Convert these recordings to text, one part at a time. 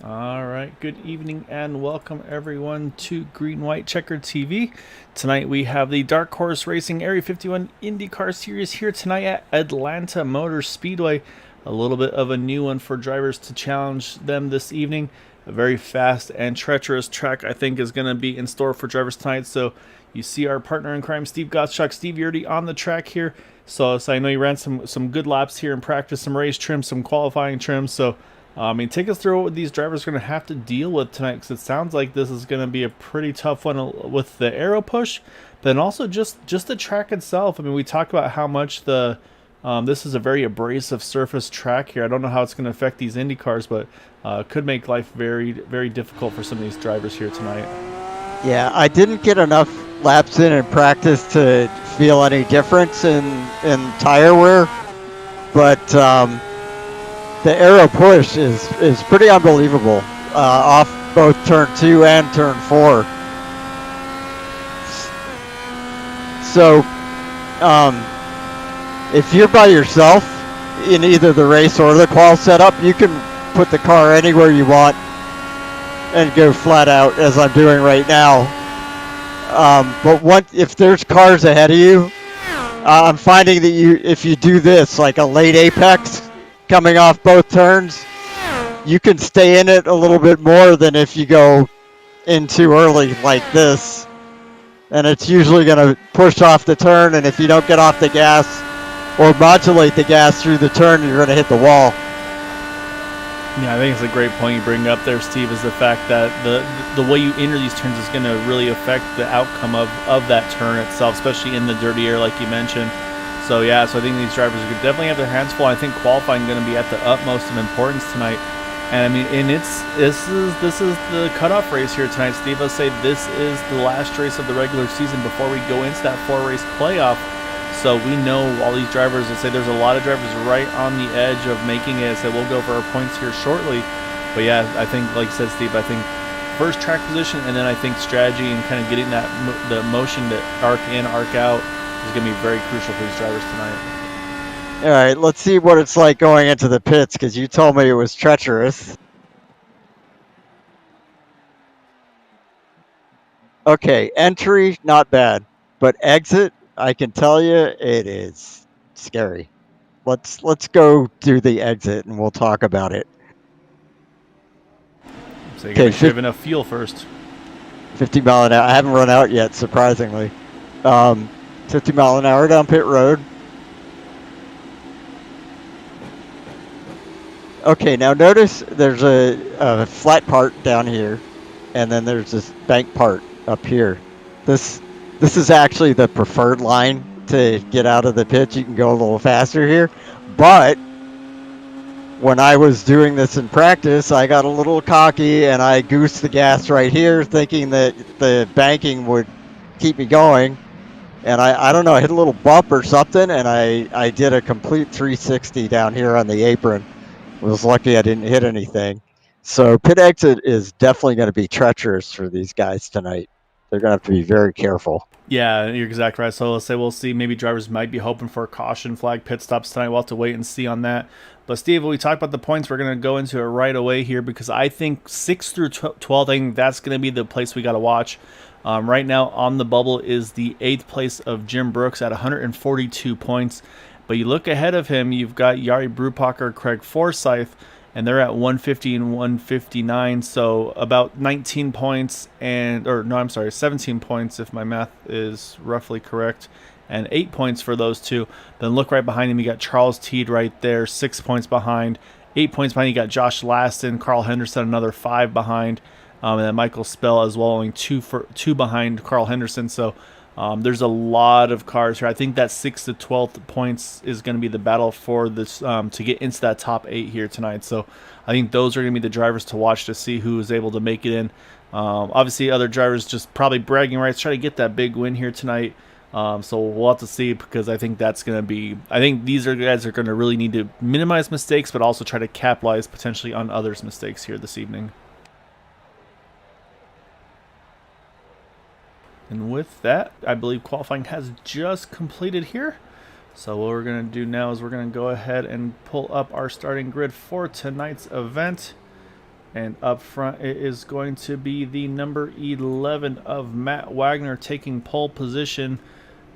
All right, good evening and welcome everyone to Green White Checkered TV. Tonight we have the Dark Horse Racing Area 51 IndyCar Series here tonight at Atlanta Motor Speedway. A little bit of a new one for drivers to challenge them this evening. A very fast and treacherous track I think is going to be in store for drivers tonight. So you see our partner in crime, Steve Gottschalk. Steve, you're already on the track here. So I know you ran some good laps here in practice, some race trims, some qualifying trims. So take us through what these drivers are going to have to deal with tonight, because it sounds like this is going to be a pretty tough one with the aero push, but then also just the track itself. I mean, we talked about how much this is a very abrasive surface track here. I don't know how it's going to affect these Indy cars, but could make life very, very difficult for some of these drivers here tonight. Yeah, I didn't get enough laps in practice to feel any difference in tire wear, but the aero push is pretty unbelievable off both turn 2 and turn 4. So if you're by yourself in either the race or the qual setup, you can put the car anywhere you want and go flat out, as I'm doing right now. But if there's cars ahead of you, I'm finding that if you do this, like a late apex coming off both turns, you can stay in it a little bit more than if you go in too early like this. And it's usually going to push off the turn, and if you don't get off the gas or modulate the gas through the turn, you're going to hit the wall. Yeah, I think it's a great point you bring up there, Steve, is the fact that the way you enter these turns is going to really affect the outcome of that turn itself, especially in the dirty air, like you mentioned. So I think these drivers are definitely have their hands full. I think qualifying is going to be at the utmost of importance tonight. And I mean, this is the cutoff race here tonight, Steve. Let's say this is the last race of the regular season before we go into that 4-race playoff. So we know all these drivers, let's say there's a lot of drivers right on the edge of making it. So we'll go for our points here shortly. But yeah, I think, like you said, Steve, I think first track position, and then I think strategy and kind of getting the motion to arc in, arc out is going to be very crucial for these drivers tonight. All right, let's see what it's like going into the pits, because you told me it was treacherous. Okay, entry, not bad. But exit, I can tell you, it is scary. Let's go do the exit, and we'll talk about it. So you got to make sure you have enough fuel first. 50 mile an hour. I haven't run out yet, surprisingly. 50 mile an hour down pit road. Okay, now notice there's a flat part down here, and then there's this bank part up here. This is actually the preferred line to get out of the pit. You can go a little faster here, but when I was doing this in practice, I got a little cocky and I goosed the gas right here, thinking that the banking would keep me going. And I don't know, I hit a little bump or something, and I did a complete 360 down here on the apron. I was lucky I didn't hit anything. So pit exit is definitely going to be treacherous for these guys tonight. They're going to have to be very careful. Yeah, you're exactly right. So let's say we'll see. Maybe drivers might be hoping for a caution flag pit stops tonight. We'll have to wait and see on that. But Steve, when we talk about the points, we're going to go into it right away here, because I think 6 through 12, I think that's going to be the place we got to watch. Right now on the bubble is the 8th place of Jim Brooks at 142 points. But you look ahead of him, you've got Jari Brupacher, Craig Forsyth, and they're at 150 and 159, so about 19 points, 17 points if my math is roughly correct, and 8 points for those two. Then look right behind him, you got Charles Teed right there, 6 points behind. 8 points behind, you got Josh Laston, Carl Henderson, another 5 behind, and then Michael Spell as well, only 2 behind Carl Henderson. So there's a lot of cars here. I think that 6th to 12th points is going to be the battle for this to get into that top 8 here tonight. So I think those are going to be the drivers to watch to see who is able to make it in. Obviously, other drivers just probably bragging rights, try to get that big win here tonight. So we'll have to see, because I think that's going to be. I think these are guys that are going to really need to minimize mistakes, but also try to capitalize potentially on others' mistakes here this evening. And with that, I believe qualifying has just completed here. So what we're going to do now is we're going to go ahead and pull up our starting grid for tonight's event. And up front, it is going to be the number 11 of Matt Wagner taking pole position.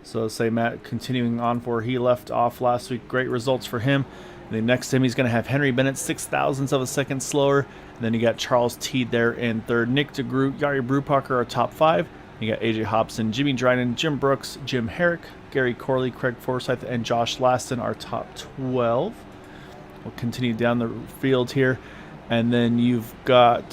So let's say Matt continuing on for where he left off last week. Great results for him. And then next to him, he's going to have Henry Bennett, 0.06 of a second slower. And then you got Charles Teed there in third. Nick DeGroot, Jari Brubacher are top 5. You got AJ Hobson, Jimmy Dryden, Jim Brooks, Jim Herrick, Gary Corley, Craig Forsyth, and Josh Laston are top 12. We'll continue down the field here. And then you've got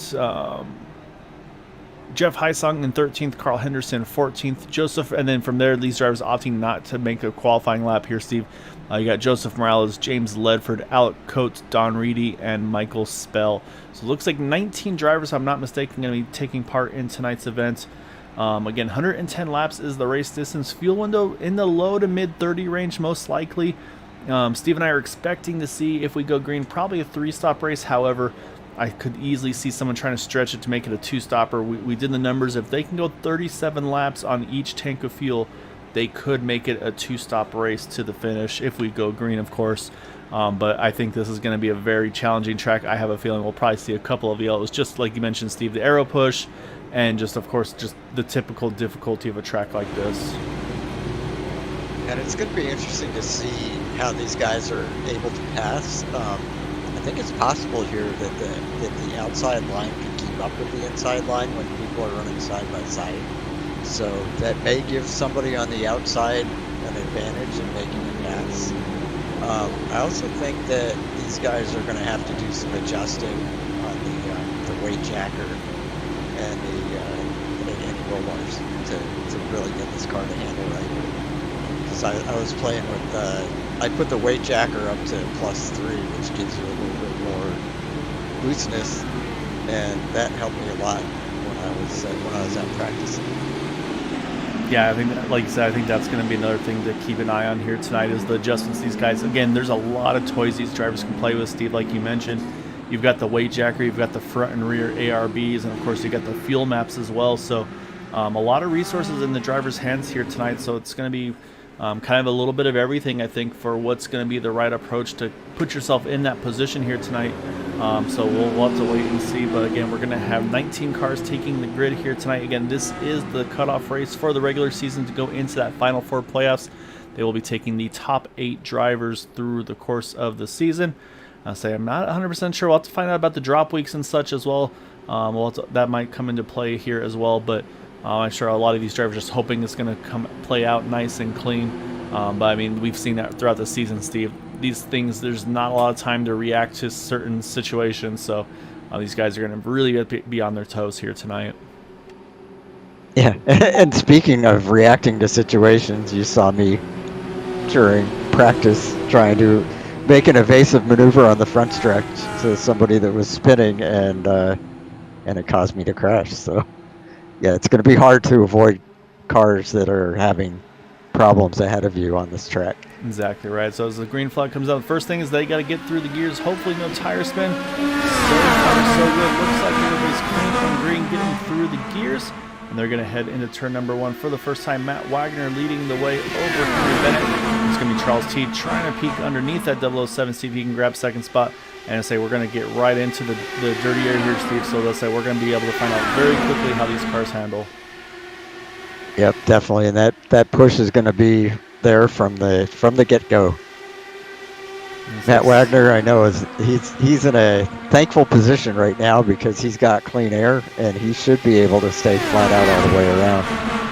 Jeff Heisong in 13th, Carl Henderson 14th, Joseph, and then from there, these drivers opting not to make a qualifying lap here, Steve. You got Joseph Morales, James Ledford, Alec Coates, Don Reedy, and Michael Spell. So it looks like 19 drivers, if I'm not mistaken, going to be taking part in tonight's event. Again, 110 laps is the race distance. Fuel window in the low to mid 30 range, most likely. Steve and I are expecting to see, if we go green, probably a 3-stop race. However, I could easily see someone trying to stretch it to make it a 2-stopper. We did the numbers. If they can go 37 laps on each tank of fuel, they could make it a 2-stop race to the finish if we go green, of course. But I think this is going to be a very challenging track. I have a feeling we'll probably see a couple of yellows, just like you mentioned, Steve, the aero push, and just, of course, just the typical difficulty of a track like this. And it's going to be interesting to see how these guys are able to pass. I think it's possible here that the outside line can keep up with the inside line when people are running side by side. So that may give somebody on the outside an advantage in making a pass. I also think that these guys are going to have to do some adjusting on the weight jacker and the rollers to really get this car to handle right. Because I was playing with, I put the weight jacker up to +3, which gives you a little bit more looseness, and that helped me a lot when I was out practicing. Yeah, I think, like you said, I think that's going to be another thing to keep an eye on here tonight is the adjustments these guys. Again, there's a lot of toys these drivers can play with, Steve, like you mentioned. You've got the weight jacker, you've got the front and rear ARBs, and of course you got the fuel maps as well. So a lot of resources in the driver's hands here tonight. So it's going to be kind of a little bit of everything, I think, for what's going to be the right approach to put yourself in that position here tonight. So we'll have to wait and see. But again, we're going to have 19 cars taking the grid here tonight. Again, this is the cutoff race for the regular season to go into that Final Four playoffs. They will be taking the top 8 drivers through the course of the season. I'll say I'm not 100% sure. We'll have to find out about the drop weeks and such as well. That might come into play here as well. But I'm sure a lot of these drivers are just hoping it's going to play out nice and clean. But I mean, we've seen that throughout the season, Steve. These things, there's not a lot of time to react to certain situations. So these guys are going to really be on their toes here tonight. Yeah, and speaking of reacting to situations, you saw me during practice trying to make an evasive maneuver on the front stretch to somebody that was spinning, and it caused me to crash. So yeah, it's going to be hard to avoid cars that are having problems ahead of you on this track. Exactly right. So as the green flag comes out, the first thing is they got to get through the gears. Hopefully no tire spin. So far so good. Looks like everybody's clean from green, getting through the gears. And they're going to head into turn number 1 for the first time. Matt Wagner leading the way over Henry Bennett. It's going to be Charles Teed trying to peek underneath that 007, see if he can grab second spot. And I say we're going to get right into the dirty area here, Steve. So let's say we're going to be able to find out very quickly how these cars handle. Yep, definitely. And that push is going to be there from the get-go. Matt Wagner, I know, he's in a thankful position right now because he's got clean air and he should be able to stay flat out all the way around.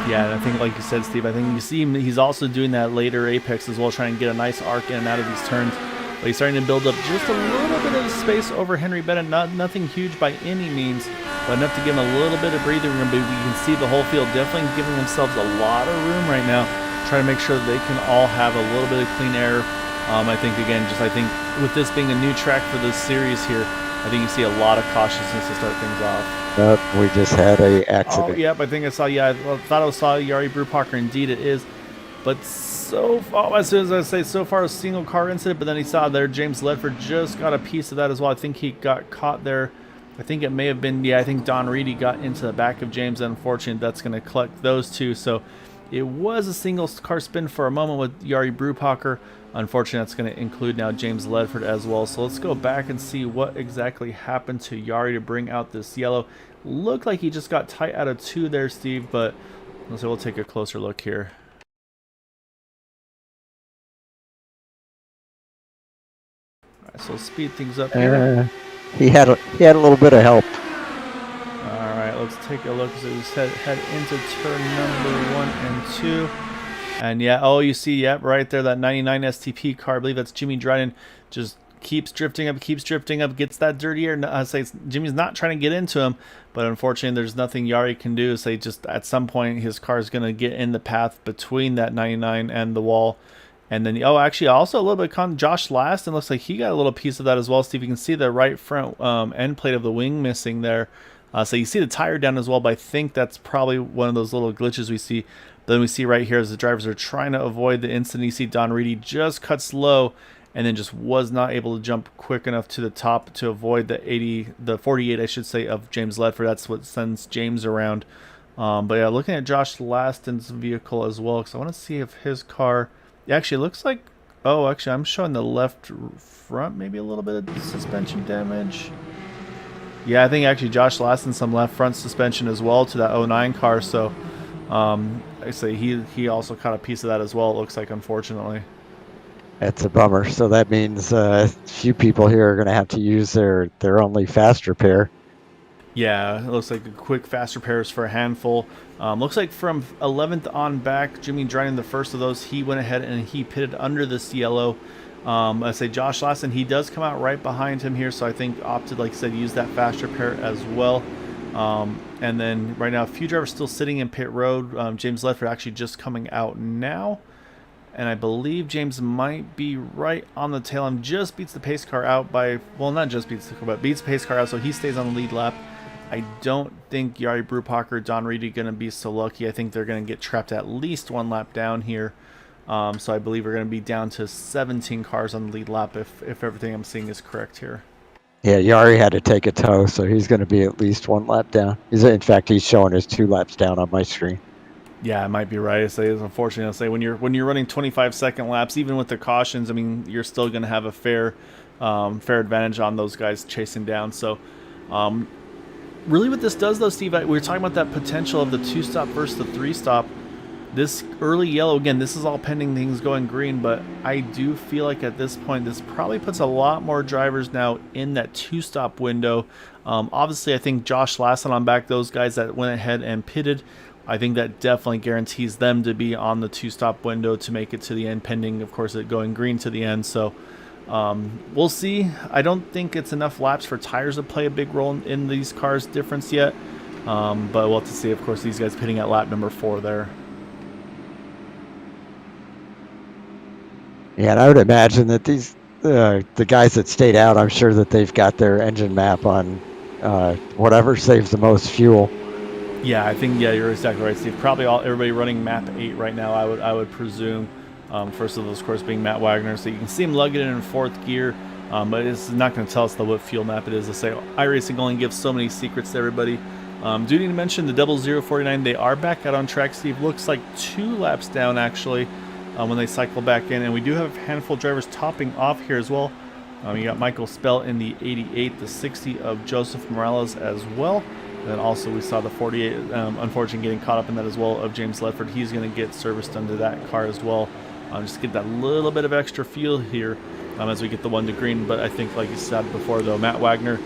Yeah, and I think, like you said, Steve, I think you see him, he's also doing that later apex as well, trying to get a nice arc in and out of these turns. But he's starting to build up just a little bit of space over Henry Bennett. Nothing huge by any means, but enough to give him a little bit of breathing room. But you can see the whole field definitely giving themselves a lot of room right now, trying to make sure that they can all have a little bit of clean air. I think, again, I think with this being a new track for this series here, I think you see a lot of cautiousness to start things off. Nope, we just had a accident. Oh, yep, I think I saw, I thought I saw Jari Brubacher. Indeed it is. But so far, as soon as I say so far, a single car incident, but then he saw there James Ledford just got a piece of that as well. I think he got caught there. I think it may have been, I think Don Reedy got into the back of James. Unfortunately, that's going to collect those two. So it was a single car spin for a moment with Jari Brubacher. Unfortunately, that's going to include now James Ledford as well. So let's go back and see what exactly happened to Yari to bring out this yellow. Looked like he just got tight out of 2 there, Steve, but we'll take a closer look here. All right, so speed things up here. He had a little bit of help. All right, let's take a look as we head into turn number 1 and 2. And yeah, oh, you see, yep, right there, that 99 STP car. I believe that's Jimmy Dryden. Just keeps drifting up, gets that dirty air. I say Jimmy's not trying to get into him, but unfortunately, there's nothing Yari can do. Say just at some point, his car is going to get in the path between that 99 and the wall. And then, oh, actually, also a little bit con Josh Last, and looks like he got a little piece of that as well. Steve, you can see the right front end plate of the wing missing there. So you see the tire down as well, but I think that's probably one of those little glitches we see. Then we see right here as the drivers are trying to avoid the incident. You see Don Reedy just cuts low and then just was not able to jump quick enough to the top to avoid the 48, I should say, of James Ledford. That's what sends James around. But yeah, looking at Josh Laston's vehicle as well, because I want to see if his car, it actually looks like, oh, actually I'm showing the left front, maybe a little bit of suspension damage. Yeah, I think actually Josh Laston some left front suspension as well to that 09 car. So I say he also caught a piece of that as well, it looks like, unfortunately. That's a bummer. So that means a few people here are going to have to use their only fast repair. Yeah, it looks like a quick fast repairs for a handful. Looks like from 11th on back, Jimmy Dryden, the first of those, he went ahead and he pitted under this yellow. I say Josh Laston, he does come out right behind him here, so I think opted, like I said, use that fast repair as well. And then right now, a few drivers still sitting in pit road. James Ledford actually just coming out now. And I believe James might be right on the tail end. Just beats the pace car out by, well, not just beats the car, but beats the pace car out, so he stays on the lead lap. I don't think Yari Brupacher, Don Reedy going to be so lucky. I think they're going to get trapped at least 1 lap down here. So I believe we're going to be down to 17 cars on the lead lap if everything I'm seeing is correct here. Yeah, Yari had to take a tow, so he's going to be at least 1 lap down. In fact, he's showing us 2 laps down on my screen. Yeah, it might be right. I say it's unfortunate. I say when you're running 25-second laps, even with the cautions, I mean, you're still going to have a fair advantage on those guys chasing down. So, really, what this does, though, Steve, we were talking about that potential of the 2-stop versus the 3-stop. This early yellow, again, this is all pending things going green, but I do feel like at this point, this probably puts a lot more drivers now in that 2-stop window. Obviously, I think Josh Lasson on back, those guys that went ahead and pitted, I think that definitely guarantees them to be on the 2-stop window to make it to the end, pending, of course, it going green to the end. So we'll see. I don't think it's enough laps for tires to play a big role in these cars' difference yet. But we'll have to see, of course, these guys pitting at lap number 4 there. Yeah, and I would imagine that these the guys that stayed out, I'm sure that they've got their engine map on whatever saves the most fuel. Yeah, I think, yeah, you're exactly right, Steve. Probably everybody running map 8 right now, I would presume. First of those, of course, being Matt Wagner. So you can see him lugging it in 4th gear, but it's not going to tell us what fuel map it is. To say iRacing only gives so many secrets to everybody. Do need to mention the 0049. They are back out on track, Steve. Looks like 2 laps down, actually, when they cycle back in. And we do have a handful of drivers topping off here as well. You got Michael Spell in the 88, the 60 of Joseph Morales as well. And then also we saw the 48, unfortunately getting caught up in that as well, of James Ledford. He's going to get serviced under that car as well. Just to get that little bit of extra fuel here as we get the 1 to green. But I think, like you said before, though, Matt Wagner,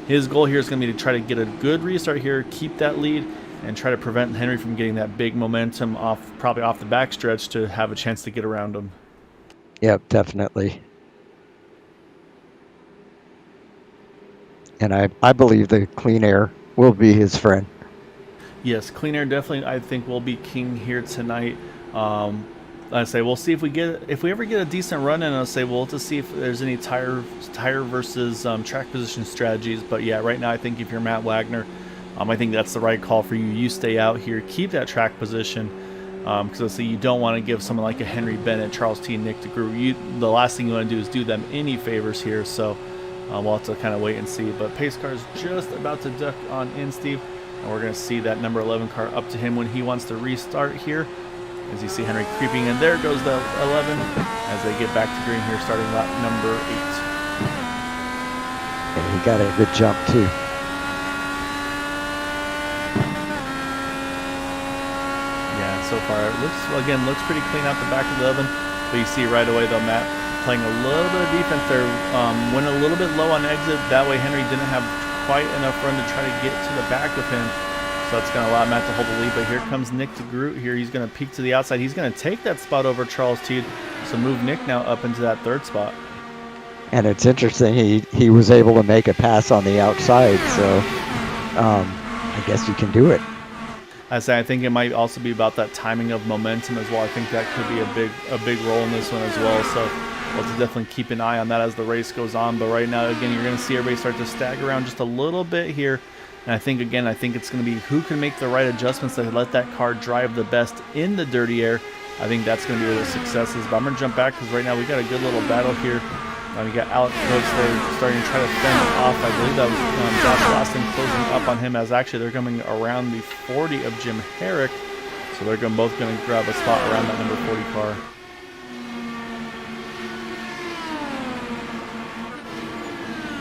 his goal here is going to be to try to get a good restart here, keep that lead, and try to prevent Henry from getting that big momentum probably off the backstretch to have a chance to get around him. Yep, definitely. And I believe the clean air will be his friend. Yes, clean air definitely, I think, will be king here tonight. I say we'll see if we ever get a decent run in. I'll say we'll to see if there's any tire versus track position strategies. But yeah, right now I think if you're Matt Wagner, I think that's the right call for you. You stay out here, keep that track position, because I say you don't want to give someone like a Henry Bennett, Charles T, Nick DeGroot. The last thing you want to do is do them any favors here. So we'll have to kind of wait and see. But pace car is just about to duck on in, Steve, and we're going to see that number 11 car up to him when he wants to restart here. As you see Henry creeping in, there goes the 11 as they get back to green here, starting lap number 8. And he got a good jump too. Yeah, so far it looks pretty clean out the back of the 11, but you see right away though Matt playing a little bit of defense there, went a little bit low on exit. That way Henry didn't have quite enough run to try to get to the back of him. So that's going to allow Matt to hold the lead. But here comes Nick DeGroot here. He's going to peek to the outside. He's going to take that spot over Charles Teed. So move Nick now up into that 3rd spot. And it's interesting, he was able to make a pass on the outside. So I guess you can do it. I think it might also be about that timing of momentum as well. I think that could be a big role in this one as well. So we'll have to definitely keep an eye on that as the race goes on. But right now, again, you're going to see everybody start to stagger around just a little bit here. And I think it's going to be who can make the right adjustments to let that car drive the best in the dirty air. I think that's going to be where the success is. But I'm going to jump back because right now we got a good little battle here. We got Alex Coates there starting to try to fend off. I believe that was Josh Laston closing up on him as actually they're coming around the 40 of Jim Herrick. So they're both going to grab a spot around that number 40 car.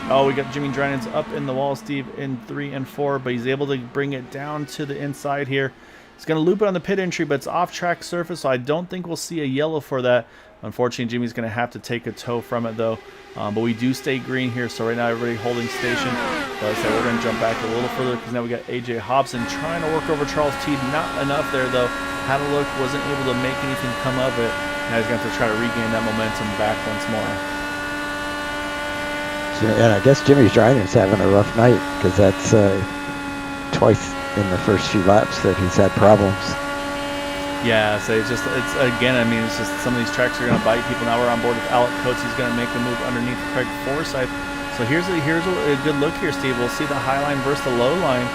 Oh, we got Jimmy Drinans up in the wall, Steve, in 3 and 4, but he's able to bring it down to the inside here. He's going to loop it on the pit entry, but it's off-track surface, so I don't think we'll see a yellow for that. Unfortunately, Jimmy's going to have to take a tow from it, though. But we do stay green here, so right now everybody holding station. But like I said, we're going to jump back a little further because now we got A.J. Hobson trying to work over Charles Teed. Not enough there, though. Had a look, wasn't able to make anything come of it. Now he's going to have to try to regain that momentum back once more. And I guess Jimmy Drinan's having a rough night because that's twice in the first few laps that he's had problems. Yeah, so it's again, it's just some of these tracks are going to bite people. Now we're on board with Alec Coates. He's going to make a move underneath Craig Forsyth. So here's a good look here, Steve. We'll see the high line versus the low line.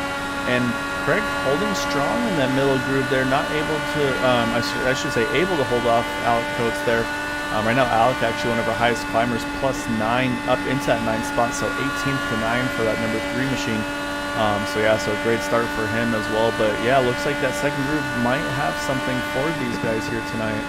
And Craig holding strong in that middle groove there, not able to, I should say able to hold off Alec Coates there. Right now, Alec actually one of our highest climbers, +9 up into that 9th spot, so 18th to 9 for that number 3 machine. So a great start for him as well. But yeah, looks like that second group might have something for these guys here tonight.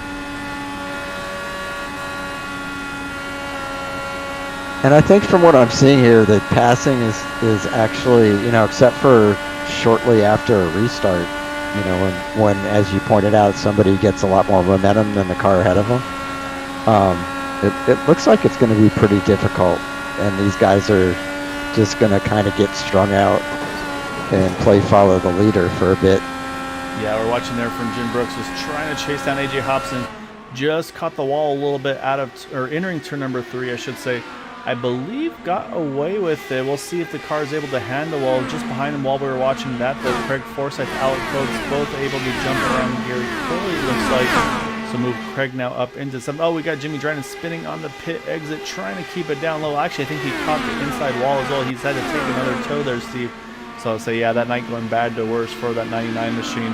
And I think from what I'm seeing here, that passing is actually, except for shortly after a restart, when as you pointed out, somebody gets a lot more momentum than the car ahead of them. It looks like it's going to be pretty difficult, and these guys are just going to kind of get strung out and follow the leader for a bit. Yeah, we're watching there from Jim Brooks, was trying to chase down A.J. Hobson. Just caught the wall a little bit entering turn number 3, I should say. I believe got away with it. We'll see if the car is able to handle well. Just behind him while we were watching that, though, Craig Forsyth, Alec Coates, both able to jump around Gary Curley, looks like. So move Craig now up into some. Oh, we got Jimmy Dryden spinning on the pit exit, trying to keep it down low. Actually, I think he caught the inside wall as well. He's had to take another tow there, Steve. So yeah, that night going bad to worse for that 99 machine.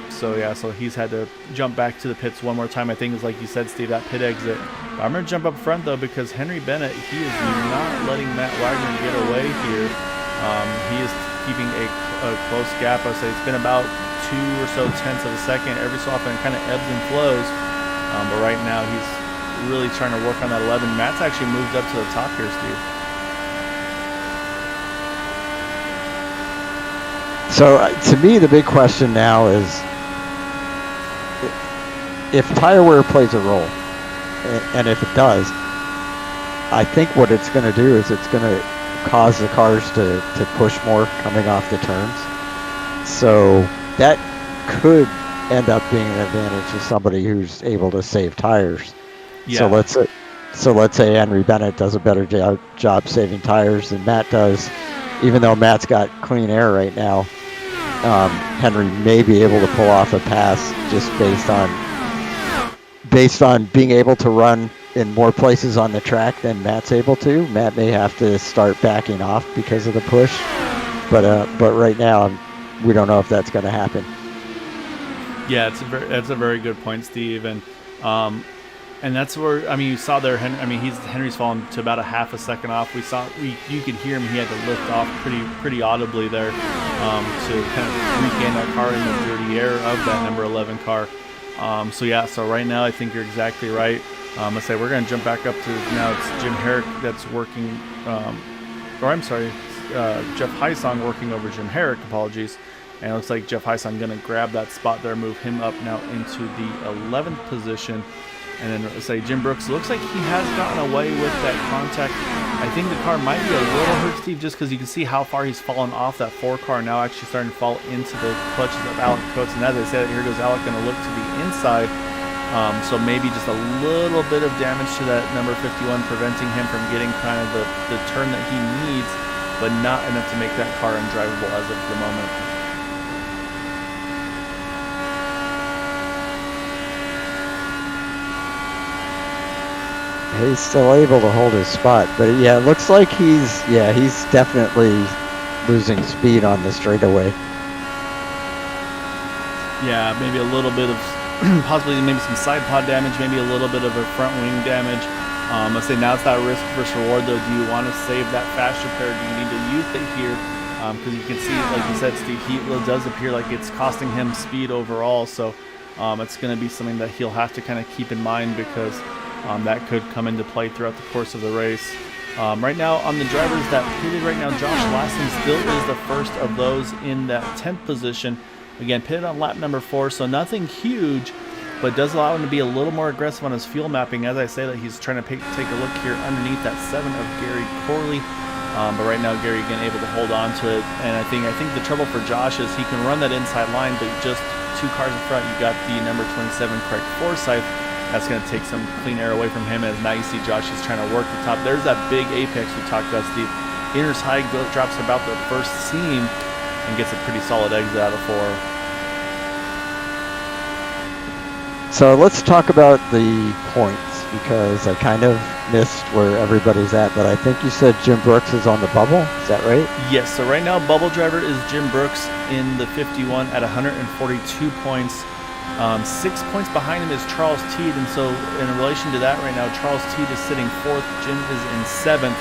So he's had to jump back to the pits one more time. I think it's like you said, Steve, that pit exit. But I'm going to jump up front, though, because Henry Bennett, he is not letting Matt Wagner get away here. He is keeping a close gap. I would say it's been about 2 or so tenths of a second. Every so often it kind of ebbs and flows. But right now he's really trying to work on that 11. Matt's actually moved up to the top here, Steve. So to me, the big question now is if tire wear plays a role, and if it does, I think what it's going to do is it's going to cause the cars to push more coming off the turns. So that could end up being an advantage to somebody who's able to save tires. Yeah. So let's say Henry Bennett does a better job saving tires than Matt does. Even though Matt's got clean air right now, Henry may be able to pull off a pass just based on being able to run in more places on the track than Matt's able to. Matt may have to start backing off because of the push, but right now we don't know if that's going to happen. Yeah, that's a very good point, Steve, and that's where you saw there. Henry's fallen to about a half a second off. You could hear him. He had to lift off pretty audibly there to kind of regain that car in the dirty air of that number 11 car. So yeah, so right now I think you're exactly right. I say we're going to jump back up to now. It's Jim Herrick that's working, or I'm sorry, Jeff Heisong working over Jim Herrick. Apologies. And it looks like Jeff Heisong going to grab that spot there, move him up now into the 11th position. And then say Jim Brooks, looks like he has gotten away with that contact. I think the car might be a little hurt, Steve, just because you can see how far he's fallen off that 4 car, now actually starting to fall into the clutches of Alec Coates. And as I said, here goes Alec going to look to the inside. So maybe just a little bit of damage to that number 51, preventing him from getting kind of the turn that he needs, but not enough to make that car undrivable as of the moment. He's still able to hold his spot, but yeah, it looks like he's definitely losing speed on the straightaway. Yeah, maybe a little bit of possibly maybe some side pod damage, maybe a little bit of a front wing damage. Let's say now it's that risk versus reward though. Do you want to save that fast repair? Do you need to use it here? Because you can see, like you said, Steve, it does appear like it's costing him speed overall. So it's going to be something that he'll have to kind of keep in mind, because that could come into play throughout the course of the race. Right now, on the drivers that pitted right now, Josh Lassen still is the first of those in that 10th position. Again, pitted on lap number 4, so nothing huge, but does allow him to be a little more aggressive on his fuel mapping. As I say, that he's trying to take a look here underneath that 7 of Gary Corley. But right now, Gary again able to hold on to it. And I think the trouble for Josh is he can run that inside line, but just 2 cars in front, you got the number 27, Craig Forsyth. That's going to take some clean air away from him, as now you see Josh is trying to work the top. There's that big apex we talked about, Steve. Inner's high drops about the first seam and gets a pretty solid exit out of 4. So let's talk about the points, because I kind of missed where everybody's at, but I think you said Jim Brooks is on the bubble. Is that right? Yes, so right now bubble driver is Jim Brooks in the 51 at 142 points. 6 points behind him is Charles Teed, and so in relation to that right now, Charles Teed is sitting 4th, Jim is in 7th.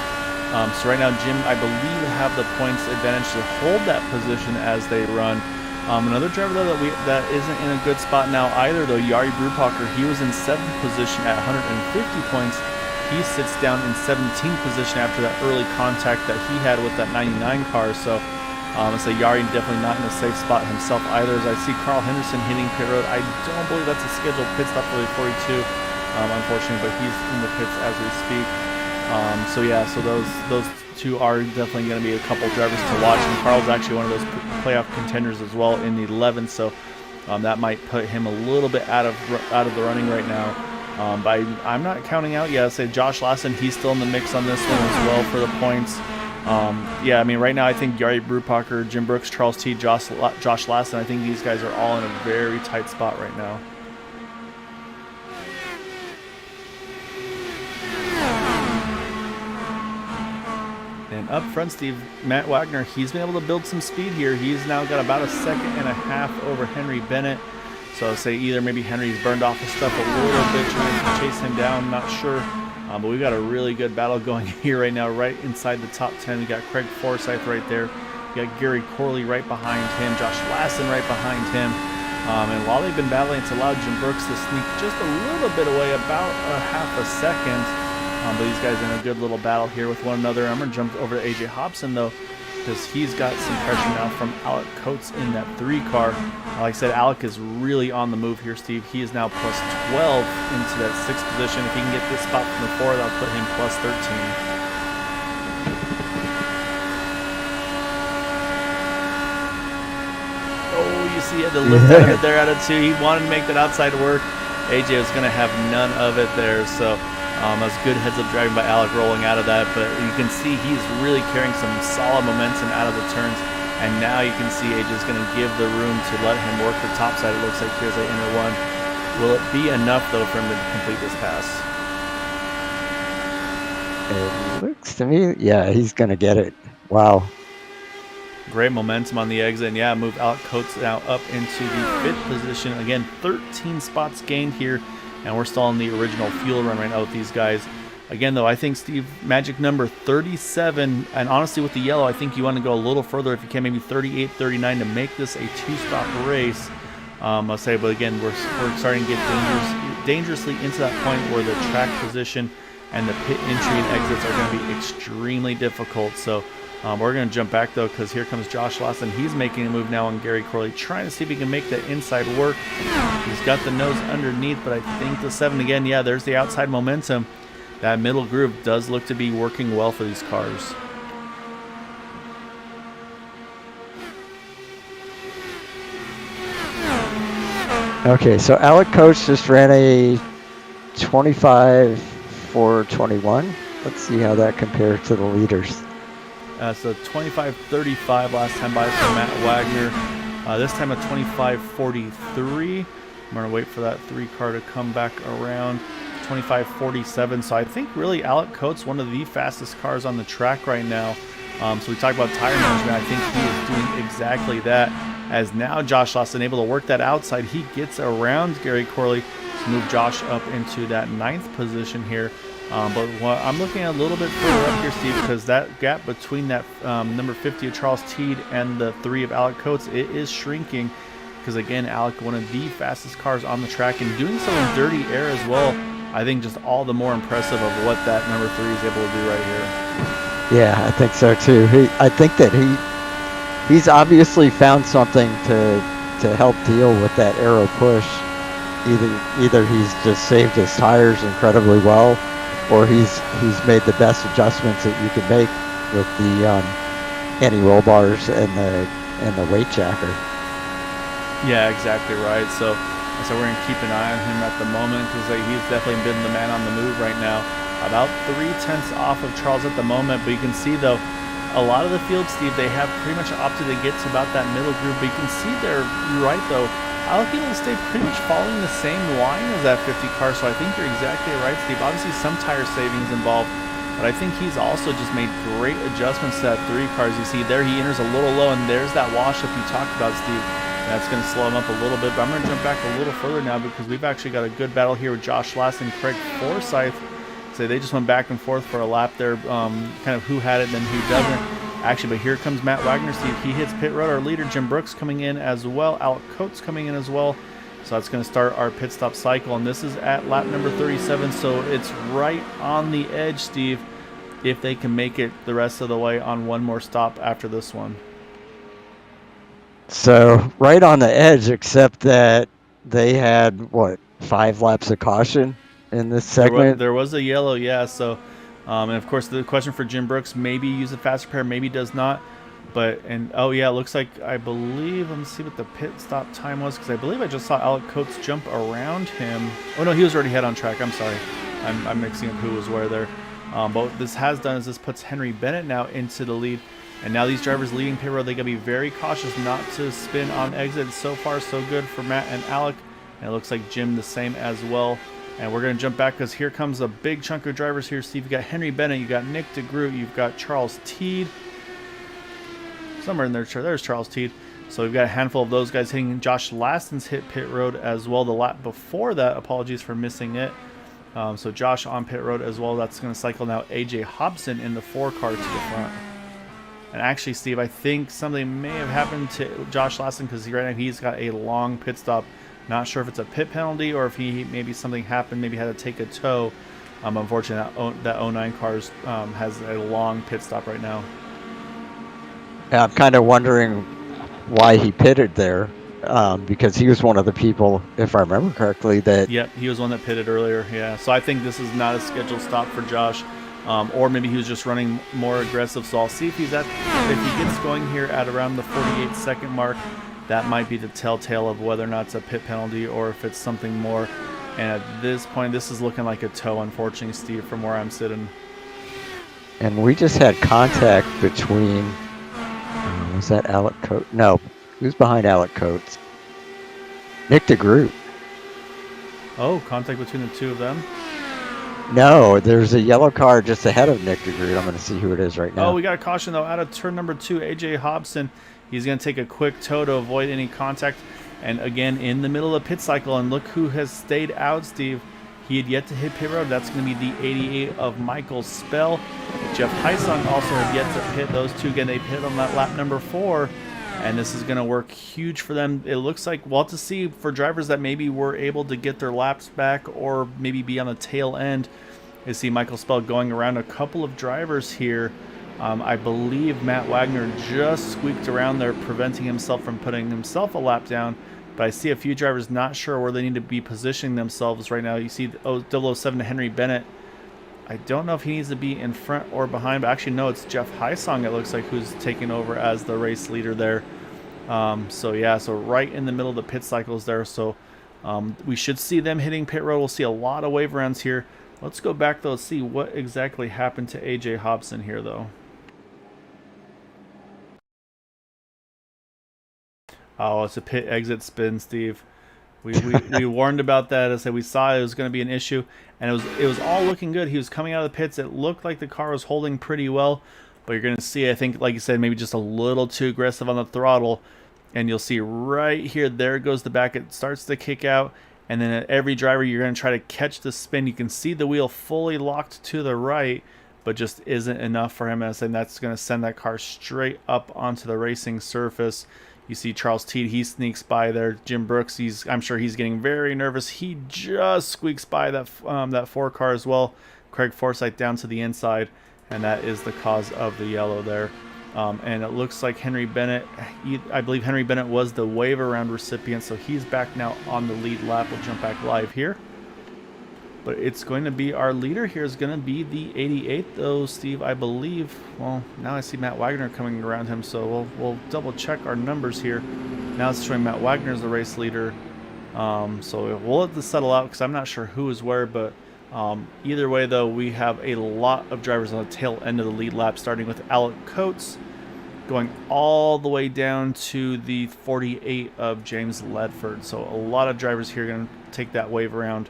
So right now Jim, I believe, have the points advantage to hold that position as they run. Another driver though that isn't in a good spot now either though, Jari Brupacher, he was in 7th position at 150 points. He sits down in 17th position after that early contact that he had with that 99 car. So so Jari definitely not in a safe spot himself either. As I see Carl Henderson hitting pit road, I don't believe that's a scheduled pit stop for the 42, unfortunately, but he's in the pits as we speak. So yeah, so those 2 are definitely going to be a couple drivers to watch, and Carl's actually one of those playoff contenders as well in the 11th, so that might put him a little bit out of the running right now. But I'm not counting out yet. Say Josh Lassen, he's still in the mix on this one as well for the points. Yeah, I mean, right now I think Jari Brupacher, Jim Brooks, Charles T, Josh Lassen, I think these guys are all in a very tight spot right now. And up front, Steve, Matt Wagner, he's been able to build some speed here. He's now got about a 1.5 seconds over Henry Bennett. So I'll say either maybe Henry's burned off his stuff a little bit, trying to chase him down, not sure. But we've got a really good battle going here right now, right inside the top 10. We got Craig Forsyth right there. We got Gary Corley right behind him, Josh Lassen right behind him. And while they've been battling, it's allowed Jim Brooks to sneak just a little bit away, about a 0.5 second. But these guys are in a good little battle here with one another. I'm going to jump over to AJ Hobson, though, because he's got some pressure now from Alec Coates in that 3 car. Like I said, Alec is really on the move here, Steve. He is now plus 12 into that 6th position. If he can get this spot from the 4, that'll put him plus 13. Oh, you see, he had to lift out of it there out of 2. He wanted to make that outside work. AJ was going to have none of it there, so that was good heads-up driving by Alec rolling out of that, but you can see he's really carrying some solid momentum out of the turns, and now you can see AJ's going to give the room to let him work the top side. It looks like here's the inner 1. Will it be enough, though, for him to complete this pass? It looks to me, yeah, he's going to get it. Wow. Great momentum on the exit, and yeah, move Alec Coates now up into the 5th position. Again, 13 spots gained here, and we're still on the original fuel run right now with these guys. Again, though, I think, Steve, magic number 37, and honestly with the yellow, I think you want to go a little further if you can, maybe 38, 39 to make this a 2-stop race. I'll say, but again, we're starting to get dangerously into that point where the track position and the pit entry and exits are going to be extremely difficult. So we're going to jump back though, because here comes Josh Lawson. He's making a move now on Gary Corley, trying to see if he can make that inside work. He's got the nose underneath, but I think the 7 again, yeah, there's the outside momentum. That middle groove does look to be working well for these cars. Okay, so Alec Coates just ran a 25.421. Let's see how that compares to the leaders. So 25.35 last time by for Matt Wagner. This time a 25.43. I'm going to wait for that 3 car to come back around. 25.47. So I think really Alec Coates, one of the fastest cars on the track right now. So we talked about tire management. I think he is doing exactly that. As now Josh Lawson able to work that outside, he gets around Gary Corley to move Josh up into that 9th position here. But I'm looking at a little bit further up here, Steve, because that gap between that number 50 of Charles Teed and the 3 of Alec Coates, it is shrinking. Because again, Alec, one of the fastest cars on the track, and doing so in dirty air as well. I think just all the more impressive of what that number 3 is able to do right here. Yeah, I think so too. I think that he's obviously found something to help deal with that aero push. Either he's just saved his tires incredibly well, or he's made the best adjustments that you can make with the anti-roll bars and the weight jacker. Yeah, exactly right. So we're going to keep an eye on him at the moment, because he's definitely been the man on the move right now. About 0.3 off of Charles at the moment, but you can see though, a lot of the field, Steve, they have pretty much opted to get to about that middle group, but you can see there, you're right though, Alec able to stay pretty much following the same line as that 50 car, so I think you're exactly right, Steve. Obviously some tire savings involved, but I think he's also just made great adjustments to that 3 cars. You see there, he enters a little low, and there's that wash up you talked about, Steve. That's going to slow him up a little bit, but I'm going to jump back a little further now, because we've actually got a good battle here with Josh Lawson and Craig Forsyth. So they just went back and forth for a lap there, kind of who had it and then who doesn't. Actually, but here comes Matt Wagner, Steve. He hits pit road. Our leader, Jim Brooks, coming in as well. Alec Coates coming in as well. So that's going to start our pit stop cycle, and this is at lap number 37, so it's right on the edge, Steve, if they can make it the rest of the way on one more stop after this one. So right on the edge, except that they had, 5 laps of caution in this segment? There was a yellow, yeah. So, and of course, the question for Jim Brooks, maybe use a fast repair, maybe does not. But, and oh yeah, it looks like, I believe, let me see what the pit stop time was, because I believe I just saw Alec Coates jump around him. Oh no, he was already head on track. I'm sorry. I'm mixing up who was where there. But what this has done is this puts Henry Bennett now into the lead. And now these drivers leading pit road, they got to be very cautious not to spin on exit. So far, so good for Matt and Alec. And it looks like Jim the same as well. And we're going to jump back, because here comes a big chunk of drivers here, Steve. You got Henry Bennett, you got Nick DeGroot, you've got Charles Teed. Somewhere in there, there's Charles Teed. So we've got a handful of those guys hitting. Josh Laston's hit pit road as well the lap before that. Apologies for missing it. So Josh on pit road as well. That's going to cycle now AJ Hobson in the 4 car to the front. And actually, Steve, I think something may have happened to Josh Laston, because right now he's got a long pit stop. Not sure if it's a pit penalty or if maybe something happened, maybe had to take a tow. Unfortunately, that 09 car has a long pit stop right now. Yeah, I'm kind of wondering why he pitted there, because he was one of the people, if I remember correctly, that... Yep, he was one that pitted earlier, yeah. So I think this is not a scheduled stop for Josh. Or maybe he was just running more aggressive. So I'll see if he gets going here at around the 48-second mark. That might be the telltale of whether or not it's a pit penalty or if it's something more. And at this point, this is looking like a tow, unfortunately, Steve, from where I'm sitting. And we just had contact between... was that Alec Coates? No, who's behind Alec Coates? Nick DeGroot. Oh, contact between the two of them? No, there's a yellow car just ahead of Nick DeGroot. I'm going to see who it is right now. Oh, we got a caution, though, out of turn number 2, AJ Hobson. He's going to take a quick tow to avoid any contact. And again, in the middle of the pit cycle, and look who has stayed out, Steve. He had yet to hit pit road. That's going to be the 88 of Michael Spell. Jeff Heisung also had yet to hit. Those two, again, they hit on that lap number 4. and this is going to work huge for them. It looks like we'll have to see for drivers that maybe were able to get their laps back or maybe be on the tail end. You see Michael Spell going around a couple of drivers here. I believe Matt Wagner just squeaked around there, preventing himself from putting himself a lap down. But I see a few drivers not sure where they need to be positioning themselves right now. You see 007 Henry Bennett. I don't know if he needs to be in front or behind, but actually, no, it's Jeff Hysong, it looks like, who's taking over as the race leader there. So right in the middle of the pit cycles there. So we should see them hitting pit road. We'll see a lot of wave rounds here. Let's go back, though, see what exactly happened to A.J. Hobson here, though. Oh, it's a pit exit spin, Steve. We warned about that. I said we saw it was going to be an issue, and it was all looking good. He was coming out of the pits. It looked like the car was holding pretty well, but you're going to see, I think, like you said, maybe just a little too aggressive on the throttle, and you'll see right here, there goes the back. It starts to kick out, and then at every driver, you're going to try to catch the spin. You can see the wheel fully locked to the right, but just isn't enough for him, and that's going to send that car straight up onto the racing surface. You see Charles Teed, he sneaks by there. Jim Brooks, I'm sure he's getting very nervous. He just squeaks by that 4 car as well. Craig Forsyth down to the inside, and that is the cause of the yellow there. And it looks like Henry Bennett, I believe Henry Bennett was the wave around recipient, so he's back now on the lead lap. We'll jump back live here. But it's going to be, our leader here is going to be the 88, though, Steve, I believe. Well, now I see Matt Wagner coming around him, so we'll double check our numbers here. Now it's showing Matt Wagner as the race leader. So we'll let this settle out because I'm not sure who is where, but either way, though, we have a lot of drivers on the tail end of the lead lap, starting with Alec Coates, going all the way down to the 48 of James Ledford. So a lot of drivers here are going to take that wave around.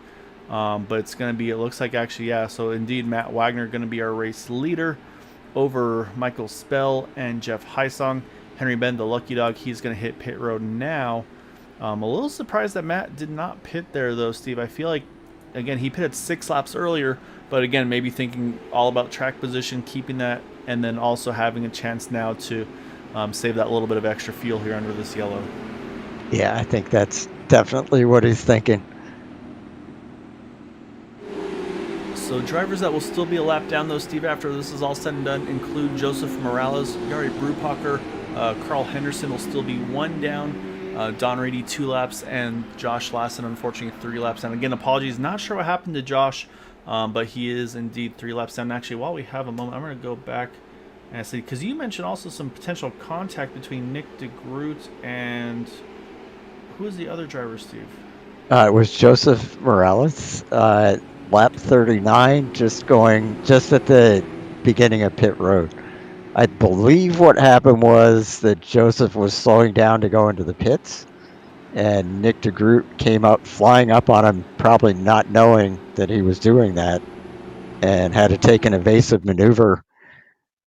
But it's going to be, it looks like actually, yeah, so indeed Matt Wagner going to be our race leader over Michael Spell and Jeff Hysong. Henry Bennett, the lucky dog, he's going to hit pit road now. A little surprised that Matt did not pit there, though, Steve. I feel like, again, he pitted 6 laps earlier, but again, maybe thinking all about track position, keeping that, and then also having a chance now to save that little bit of extra fuel here under this yellow. Yeah, I think that's definitely what he's thinking. So drivers that will still be a lap down, though, Steve, after this is all said and done, include Joseph Morales, Yari Brupacher, Carl Henderson will still be 1 down, Don Reedy 2 laps, and Josh Lassen, unfortunately, 3 laps down. Again, apologies, not sure what happened to Josh, but he is indeed 3 laps down. Actually, while we have a moment, I'm going to go back and see, because you mentioned also some potential contact between Nick DeGroot and who is the other driver, Steve? It was Joseph Morales. Lap 39, just at the beginning of pit road. I believe what happened was that Joseph was slowing down to go into the pits, and Nick DeGroot came up, flying up on him, probably not knowing that he was doing that, and had to take an evasive maneuver.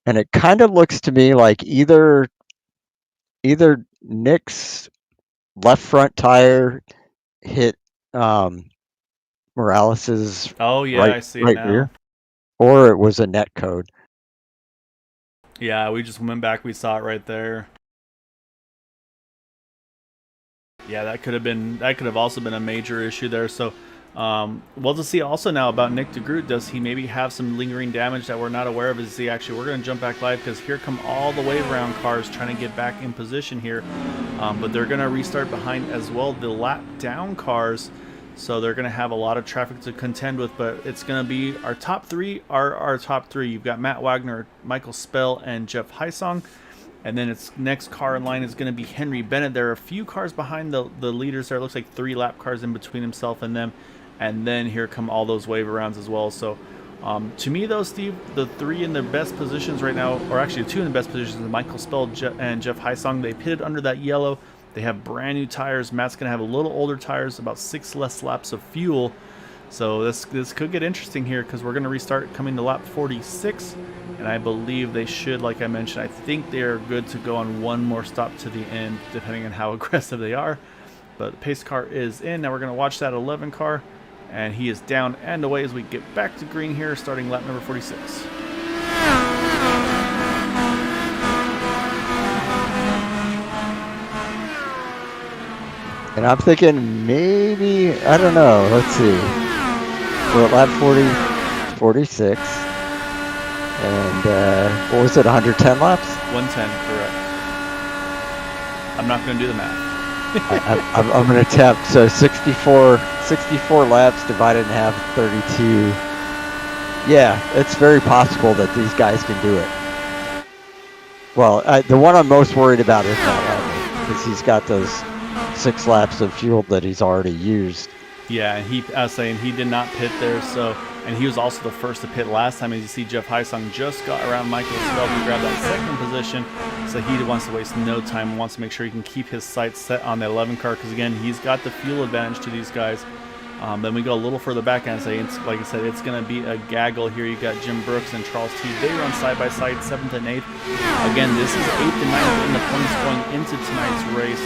And it kind of looks to me like either Nick's left front tire hit Morales's I see it now. rear, or it was a net code. Yeah, we just went back. We saw it right there. Yeah, that could have also been a major issue there. So, we'll just see also now about Nick DeGroot. Does he maybe have some lingering damage that we're not aware of? Is he actually? We're going to jump back live because here come all the wave round cars trying to get back in position here, but they're going to restart behind as well the lap down cars. So they're going to have a lot of traffic to contend with, but it's going to be our top 3 are our top 3. You've got Matt Wagner, Michael Spell, and Jeff Hysong. And then its next car in line is going to be Henry Bennett. There are a few cars behind the leaders there. It looks like 3 lap cars in between himself and them. And then here come all those wave arounds as well. So to me, though, Steve, the 3 in the best positions right now, or actually 2 in the best positions, Michael Spell and Jeff Hysong. They pitted under that yellow. They have brand new tires. Matt's going to have a little older tires, about 6 less laps of fuel. So this could get interesting here because we're going to restart coming to lap 46. And I believe they should, like I mentioned, I think they are good to go on 1 more stop to the end, depending on how aggressive they are. But the pace car is in. Now we're going to watch that 11 car. And he is down and away as we get back to green here, starting lap number 46. And I'm thinking maybe, I don't know, let's see. We're at lap 40, 46. And what was it, 110 laps? 110, correct. I'm not going to do the math. I'm going to attempt. So 64 laps divided in half, 32. Yeah, it's very possible that these guys can do it. Well, the one I'm most worried about is Matt Wagner, because he's got those 6 laps of fuel that he's already used. Yeah, and I was saying he did not pit there, so, and he was also the first to pit last time. As you see, Jeff Heisong just got around Michael Spell to grab that second position, so he wants to waste no time, wants to make sure he can keep his sights set on the 11 car, because again, he's got the fuel advantage to these guys. Then we go a little further back and say, like I said, it's going to be a gaggle here. You got Jim Brooks and Charles T. They run side by side, 7th and 8th. Again, this is 8th and 9th in the points going into tonight's race.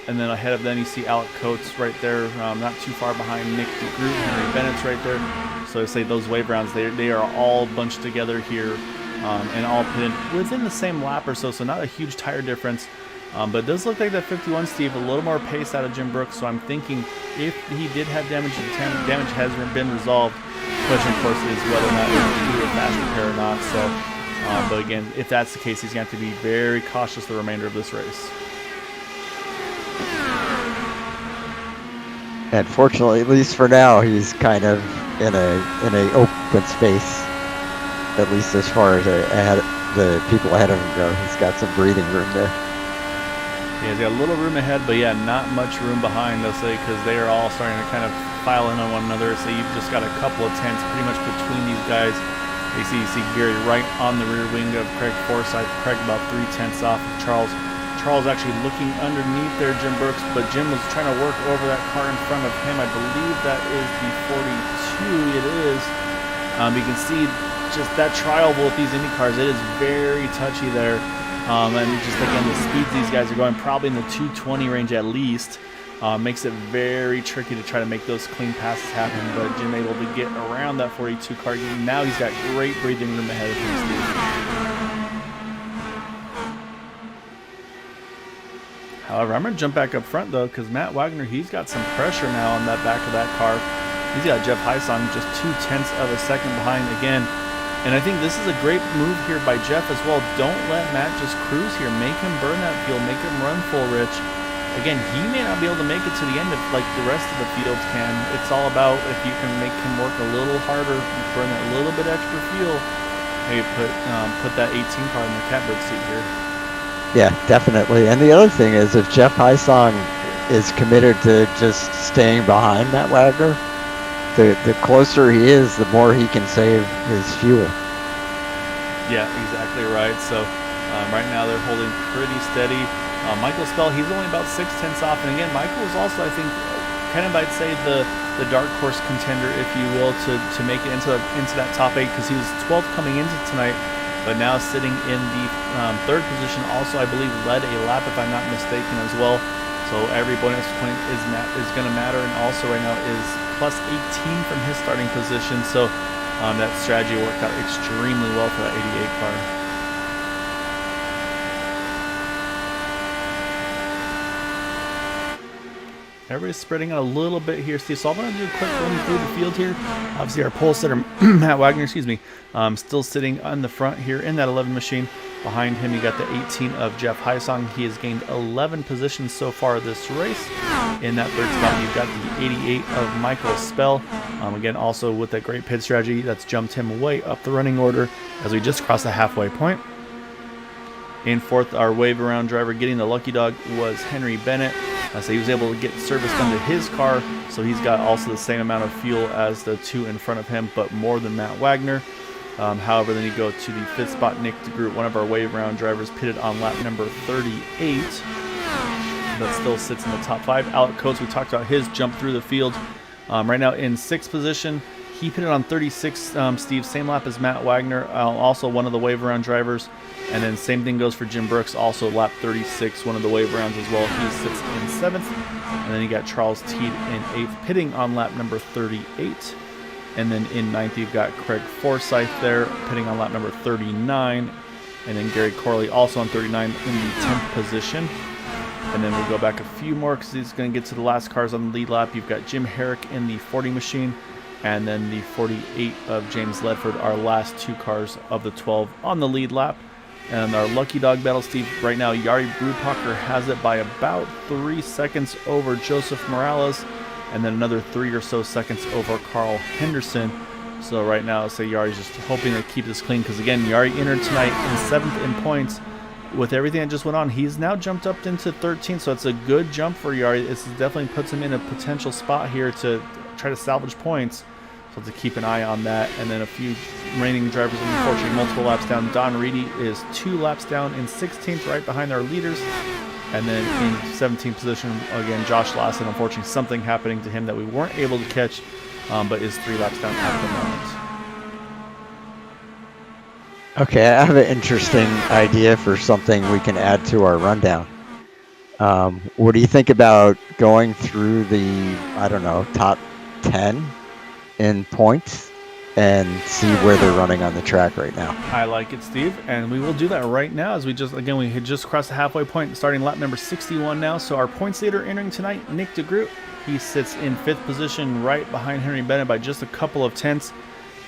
And then ahead of them, you see Alec Coates right there, not too far behind Nick DeGroot. Henry Bennett's right there. So I say those wave rounds, they are all bunched together here and all pitted within the same lap or so. So not a huge tire difference. But it does look like that 51 Steve, a little more pace out of Jim Brooks, so I'm thinking if he did have damage, the damage has been resolved. The question, of course, is whether or not it's either a fast repair or not. So, but again, if that's the case, he's going to have to be very cautious the remainder of this race. And fortunately, at least for now, he's kind of in a open space, at least as far as the people ahead of him go. He's got some breathing room there. Yeah, he's got a little room ahead, but yeah, not much room behind, I'll say, because they are all starting to kind of file in on one another. So you've just got a couple of tenths pretty much between these guys. You see Gary right on the rear wing of Craig Forsyth. Craig about 3 tenths off of Charles. Charles actually looking underneath there, Jim Brooks, but Jim was trying to work over that car in front of him. I believe that is the 42. It is. You can see just that trial with these Indy cars. It is very touchy there. And just again, the speeds these guys are going, probably in the 220 range at least, makes it very tricky to try to make those clean passes happen. But Jim able to get around that 42 car. Now he's got great breathing room ahead of him, Steve. However, I'm going to jump back up front though, because Matt Wagner, he's got some pressure now on that back of that car. He's got Jeff Heisong just 2 tenths of a second behind again. And I think this is a great move here by Jeff as well. Don't let Matt just cruise here. Make him burn that fuel. Make him run full, Rich. Again, he may not be able to make it to the end if, like the rest of the fields can. It's all about if you can make him work a little harder, burn that little bit extra fuel. Maybe put that 18 car in the catbird seat here. Yeah, definitely. And the other thing is, if Jeff Heisong is committed to just staying behind Matt Wagner, the closer he is, the more he can save his fuel. Yeah, exactly right. So right now they're holding pretty steady. Michael Spell, he's only about 6 tenths off. And again, Michael is also, I think, kind of, I'd say, the dark horse contender, if you will, to make it into that top 8, because he was 12th coming into tonight, but now sitting in the 3rd position. Also, I believe, led a lap, if I'm not mistaken, as well. So every bonus point is going to matter, and also right now is plus 18 from his starting position. So that strategy worked out extremely well for that 88 car. Everybody's spreading out a little bit here, Steve. So I'm going to do a quick run through the field here. Obviously, our pole setter, Matt Wagner, still sitting on the front here in that 11 machine. Behind him, you got the 18 of Jeff Heisong. He has gained 11 positions so far this race. In that 3rd spot, you've got the 88 of Michael Spell. Again, also with that great pit strategy, that's jumped him way up the running order as we just crossed the halfway point. In 4th, our wave around driver getting the lucky dog was Henry Bennett. So he was able to get service done to his car, so he's got also the same amount of fuel as the 2 in front of him, but more than Matt Wagner. However, then you go to the 5th spot, Nick DeGroot, one of our wave round drivers, pitted on lap number 38. That still sits in the top 5. Alec Coates, we talked about his jump through the field. Right now in 6th position. He pitted on 36, Steve, same lap as Matt Wagner, also one of the wave around drivers. And then same thing goes for Jim Brooks, also lap 36, one of the wave rounds as well. He sits in 7th. And then you got Charles Teed in 8th, pitting on lap number 38. And then in 9th, you've got Craig Forsyth there, pitting on lap number 39. And then Gary Corley also on 39 in the 10th position. And then we'll go back a few more because he's going to get to the last cars on the lead lap. You've got Jim Herrick in the 40 machine, and then the 48 of James Ledford, our last 2 cars of the 12 on the lead lap. And our lucky dog battle, Steve, right now, Jari Brupacher has it by about 3 seconds over Joseph Morales, and then another 3 or so seconds over Carl Henderson. So right now, say Yari's just hoping to keep this clean, because again, Jari entered tonight in 7th in points. With everything that just went on, he's now jumped up into 13th, so it's a good jump for Jari. This definitely puts him in a potential spot here to try to salvage points. So to keep an eye on that. And then a few remaining drivers, unfortunately, multiple laps down. Don Reedy is 2 laps down in 16th, right behind our leaders. And then in 17th position, again, Josh Lassen. Unfortunately, something happening to him that we weren't able to catch, but is 3 laps down at the moment. Okay, I have an interesting idea for something we can add to our rundown. What do you think about going through the, I don't know, top 10 in points and see where they're running on the track right now? I like it, Steve, and we will do that right now as we had just crossed the halfway point, starting lap number 61 now. So our points leader entering tonight, Nick DeGroot, he sits in 5th position right behind Henry Bennett by just a couple of tenths.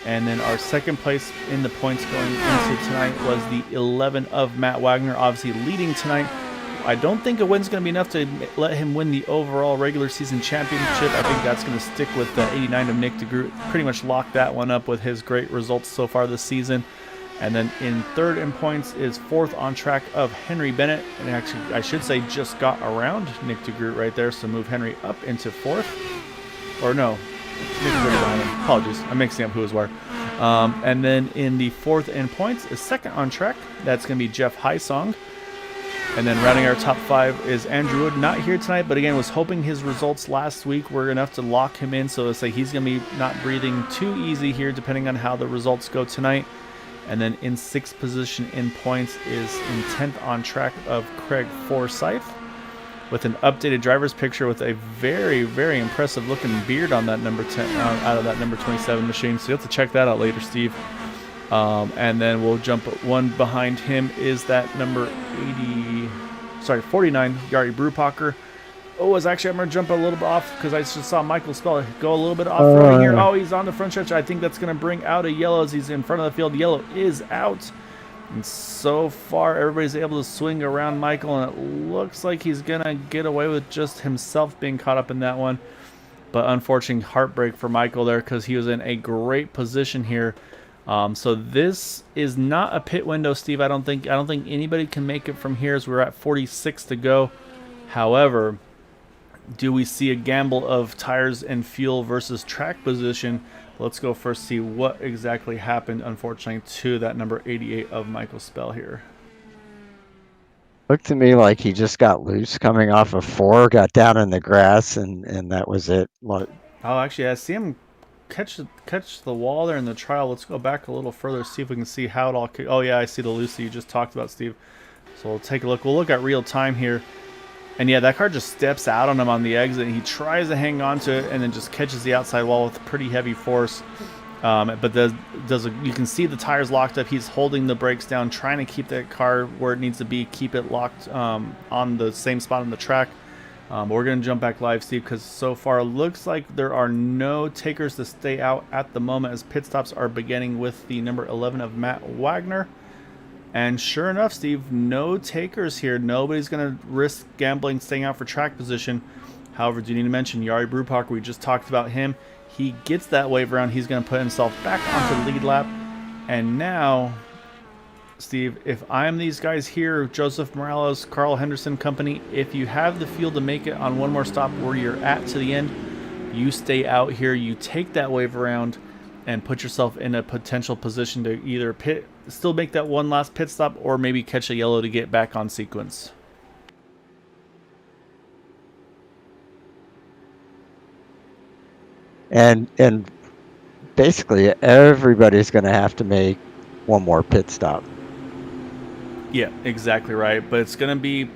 And then our second place in the points going into tonight was the 11 of Matt Wagner, obviously leading tonight. I don't think a win's going to be enough to let him win the overall regular season championship. I think that's going to stick with the 89 of Nick DeGroot. Pretty much locked that one up with his great results so far this season. And then in 3rd in points is 4th on track of Henry Bennett. And actually, I should say just got around Nick DeGroot right there. So move Henry up into 4th. Or no, apologies, I'm mixing up who is where. And then in the 4th in points is 2nd on track. That's going to be Jeff Hysong. And then rounding our top 5 is Andrew Wood, not here tonight, but again was hoping his results last week were enough to lock him in. So let's say he's going to be not breathing too easy here, depending on how the results go tonight. And then in 6th position in points is in 10th on track of Craig Forsyth, with an updated driver's picture with a very, very impressive looking beard on that number 10 out of that number 27 machine. So you have to check that out later, Steve. And then we'll jump one behind him is that number 49, Jari Brupacher. Oh, I'm going to jump a little bit off because I just saw Michael Spell go a little bit off-roading here. Oh, he's on the front stretch. I think that's going to bring out a yellow as he's in front of the field. Yellow is out. And so far, everybody's able to swing around Michael, and it looks like he's going to get away with just himself being caught up in that one. But unfortunately, heartbreak for Michael there because he was in a great position here. So this is not a pit window, Steve. I don't think anybody can make it from here as we're at 46 to go. However, do we see a gamble of tires and fuel versus track position? Let's go first see what exactly happened, unfortunately, to that number 88 of Michael Spell here. Looked to me like he just got loose coming off of 4, got down in the grass, and that was it. Oh, actually, I see him catch the wall there in the trial. Let's go back a little further, see if we can see how it all... Oh, yeah, I see the loose that you just talked about, Steve. So we'll take a look. We'll look at real time here. And yeah, that car just steps out on him on the exit. He tries to hang on to it and then just catches the outside wall with pretty heavy force. But you can see the tires locked up. He's holding the brakes down, trying to keep that car where it needs to be, keep it locked on the same spot on the track. But we're going to jump back live, Steve, because so far it looks like there are no takers to stay out at the moment as pit stops are beginning with the number 11 of Matt Wagner. And sure enough, Steve, no takers here. Nobody's going to risk gambling staying out for track position. However, do you need to mention Jari Brupacher? We just talked about him. He gets that wave around. He's going to put himself back onto the lead lap. And now, Steve, if I'm these guys here, Joseph Morales, Carl Henderson company, if you have the fuel to make it on one more stop where you're at to the end, you stay out here. You take that wave around and put yourself in a potential position to either still make that one last pit stop or maybe catch a yellow to get back on sequence. And basically everybody's going to have to make one more pit stop. Yeah, exactly right. But it's gonna be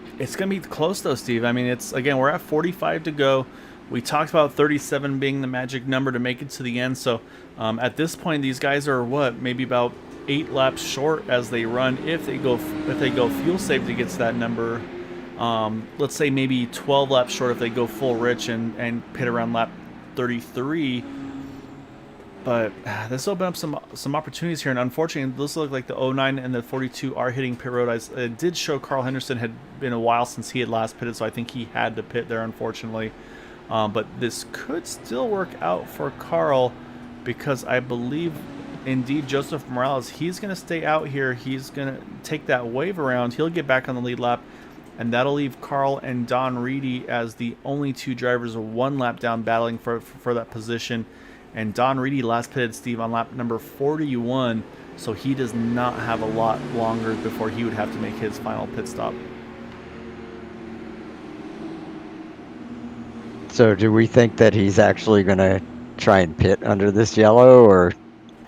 close though, Steve. I mean, we're at 45 to go. We talked about 37 being the magic number to make it to the end. So at this point, these guys are maybe about 8 laps short as they run. If they go fuel save to get to that number let's say maybe 12 laps short if they go full rich and pit around lap 33. But this opened up some opportunities here, and unfortunately, this looked like the 09 and the 42 are hitting pit road. It did show Carl Henderson had been a while since he had last pitted, so I think he had to pit there, unfortunately. But this could still work out for Carl, because I believe, indeed, Joseph Morales, he's going to stay out here. He's going to take that wave around. He'll get back on the lead lap, and that'll leave Carl and Don Reedy as the only two drivers one lap down battling for that position. And Don Reedy last pitted, Steve, on lap number 41, so he does not have a lot longer before he would have to make his final pit stop. So do we think that he's actually going to try and pit under this yellow, or?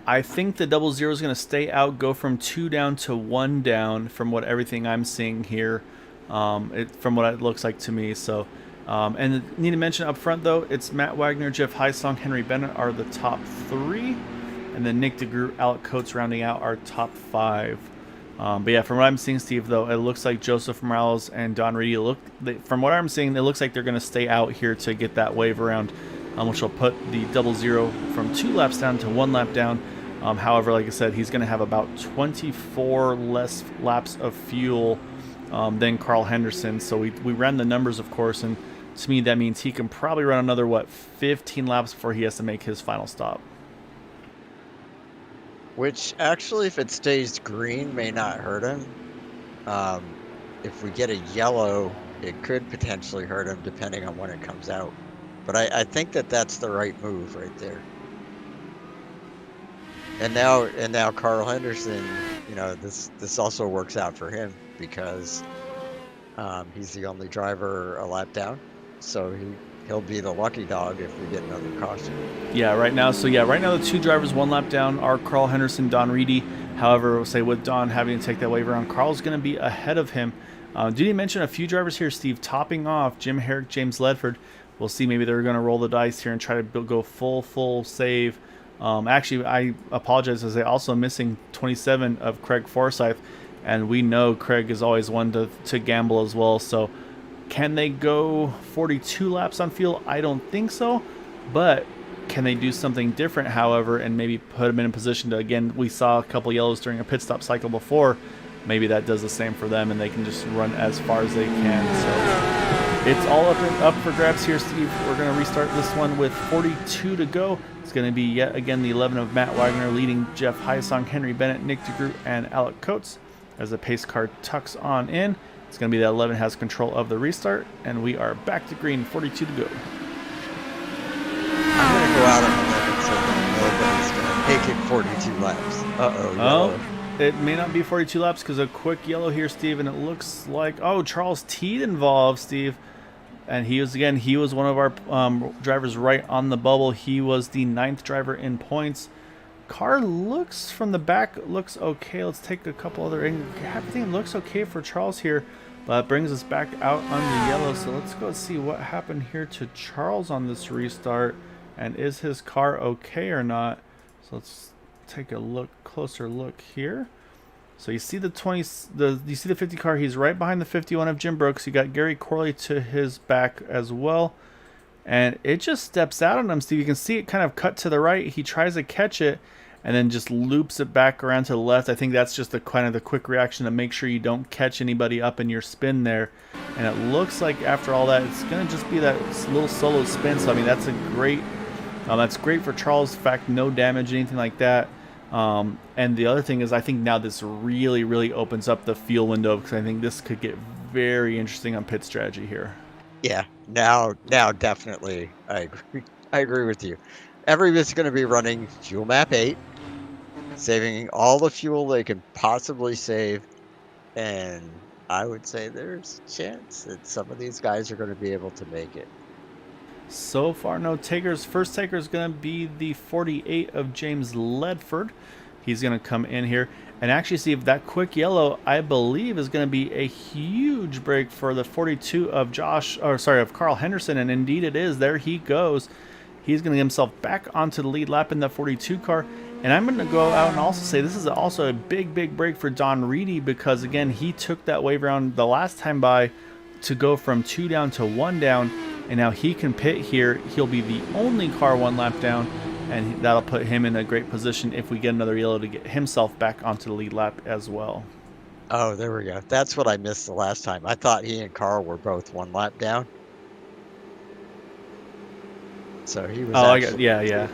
I think the 00 is going to stay out, go from 2 down to 1 down from what everything I'm seeing here, from what it looks like to me. So, and need to mention up front, though, it's Matt Wagner, Jeff Heisong, Henry Bennett are the top 3, and then Nick DeGroot, Alec Coates rounding out our top 5. But yeah, from what I'm seeing, Steve, though, it looks like Joseph Morales and Don Reedy, from what I'm seeing, it looks like they're going to stay out here to get that wave around, which will put the 00 from 2 laps down to 1 lap down. However, like I said, he's going to have about 24 less laps of fuel than Carl Henderson. So we ran the numbers, of course, and to me that means he can probably run another, 15 laps before he has to make his final stop. Which actually, if it stays green, may not hurt him. If we get a yellow, it could potentially hurt him depending on when it comes out. But I think that's the right move right there. And now Carl Henderson, this also works out for him because he's the only driver a lap down, so he'll be the lucky dog if we get another caution. Yeah, right now the 2 drivers 1 lap down are Carl Henderson, Don Reedy. However, we'll say with Don having to take that wave around, Carl's going to be ahead of him. Did you mention a few drivers here, Steve? Topping off, Jim Herrick, James Ledford. We'll see, maybe they're going to roll the dice here and try to go full save. Actually, I apologize, as they're also missing 27 of Craig Forsyth, and we know Craig is always one to gamble as well. So can they go 42 laps on fuel? I don't think so, but can they do something different, however, and maybe put him in a position to, again, we saw a couple yellows during a pit stop cycle before, maybe that does the same for them and they can just run as far as they can. So it's all up for grabs here, Steve. We're going to restart this one with 42 to go. It's going to be yet again the 11 of Matt Wagner leading Jeff Heisong, Henry Bennett, Nick DeGroot, and Alec Coates as the pace car tucks on in. It's going to be that 11 has control of the restart, and we are back to green, 42 to go. I'm going to go out on 11 so nobody's going to make it 42 laps. Oh, it may not be 42 laps because a quick yellow here, Steve, and it looks like, Charles Teed involved, Steve. And he was one of our drivers right on the bubble. He was the 9th driver in points. Car looks from the back, looks okay. Let's take a couple other angles. Everything looks okay for Charles here, but brings us back out on the yellow. So let's go see what happened here to Charles on this restart, and is his car okay or not. So let's take a closer look here. So you see the 50 car. He's right behind the 51 of Jim Brooks. You got Gary Corley to his back as well, and it just steps out on him, Steve. You can see it kind of cut to the right. He tries to catch it, and then just loops it back around to the left. I think that's just the quick reaction to make sure you don't catch anybody up in your spin there. And it looks like after all that, it's going to just be that little solo spin. So I mean, that's that's great for Charles. In fact, no damage, anything like that. And the other thing is, I think now this really opens up the fuel window, because I think this could get very interesting on pit strategy here. Yeah, now definitely I agree with you. Everybody's going to be running fuel map 8, saving all the fuel they can possibly save, and I would say there's a chance that some of these guys are going to be able to make it. So far, no takers. First taker is going to be the 48 of James Ledford. He's going to come in here and actually see if that quick yellow, I believe, is going to be a huge break for the 42 of Carl Henderson, and indeed it is. There he goes. He's going to get himself back onto the lead lap in that 42 car. And I'm going to go out and also say this is also a big break for Don Reedy, because, again, he took that wave around the last time by to go from 2 down to 1 down, and now he can pit here. He'll be the only car 1 lap down, and that'll put him in a great position if we get another yellow to get himself back onto the lead lap as well. Oh, there we go. That's what I missed the last time. I thought he and Carl were both 1 lap down. So he was. Oh, yeah.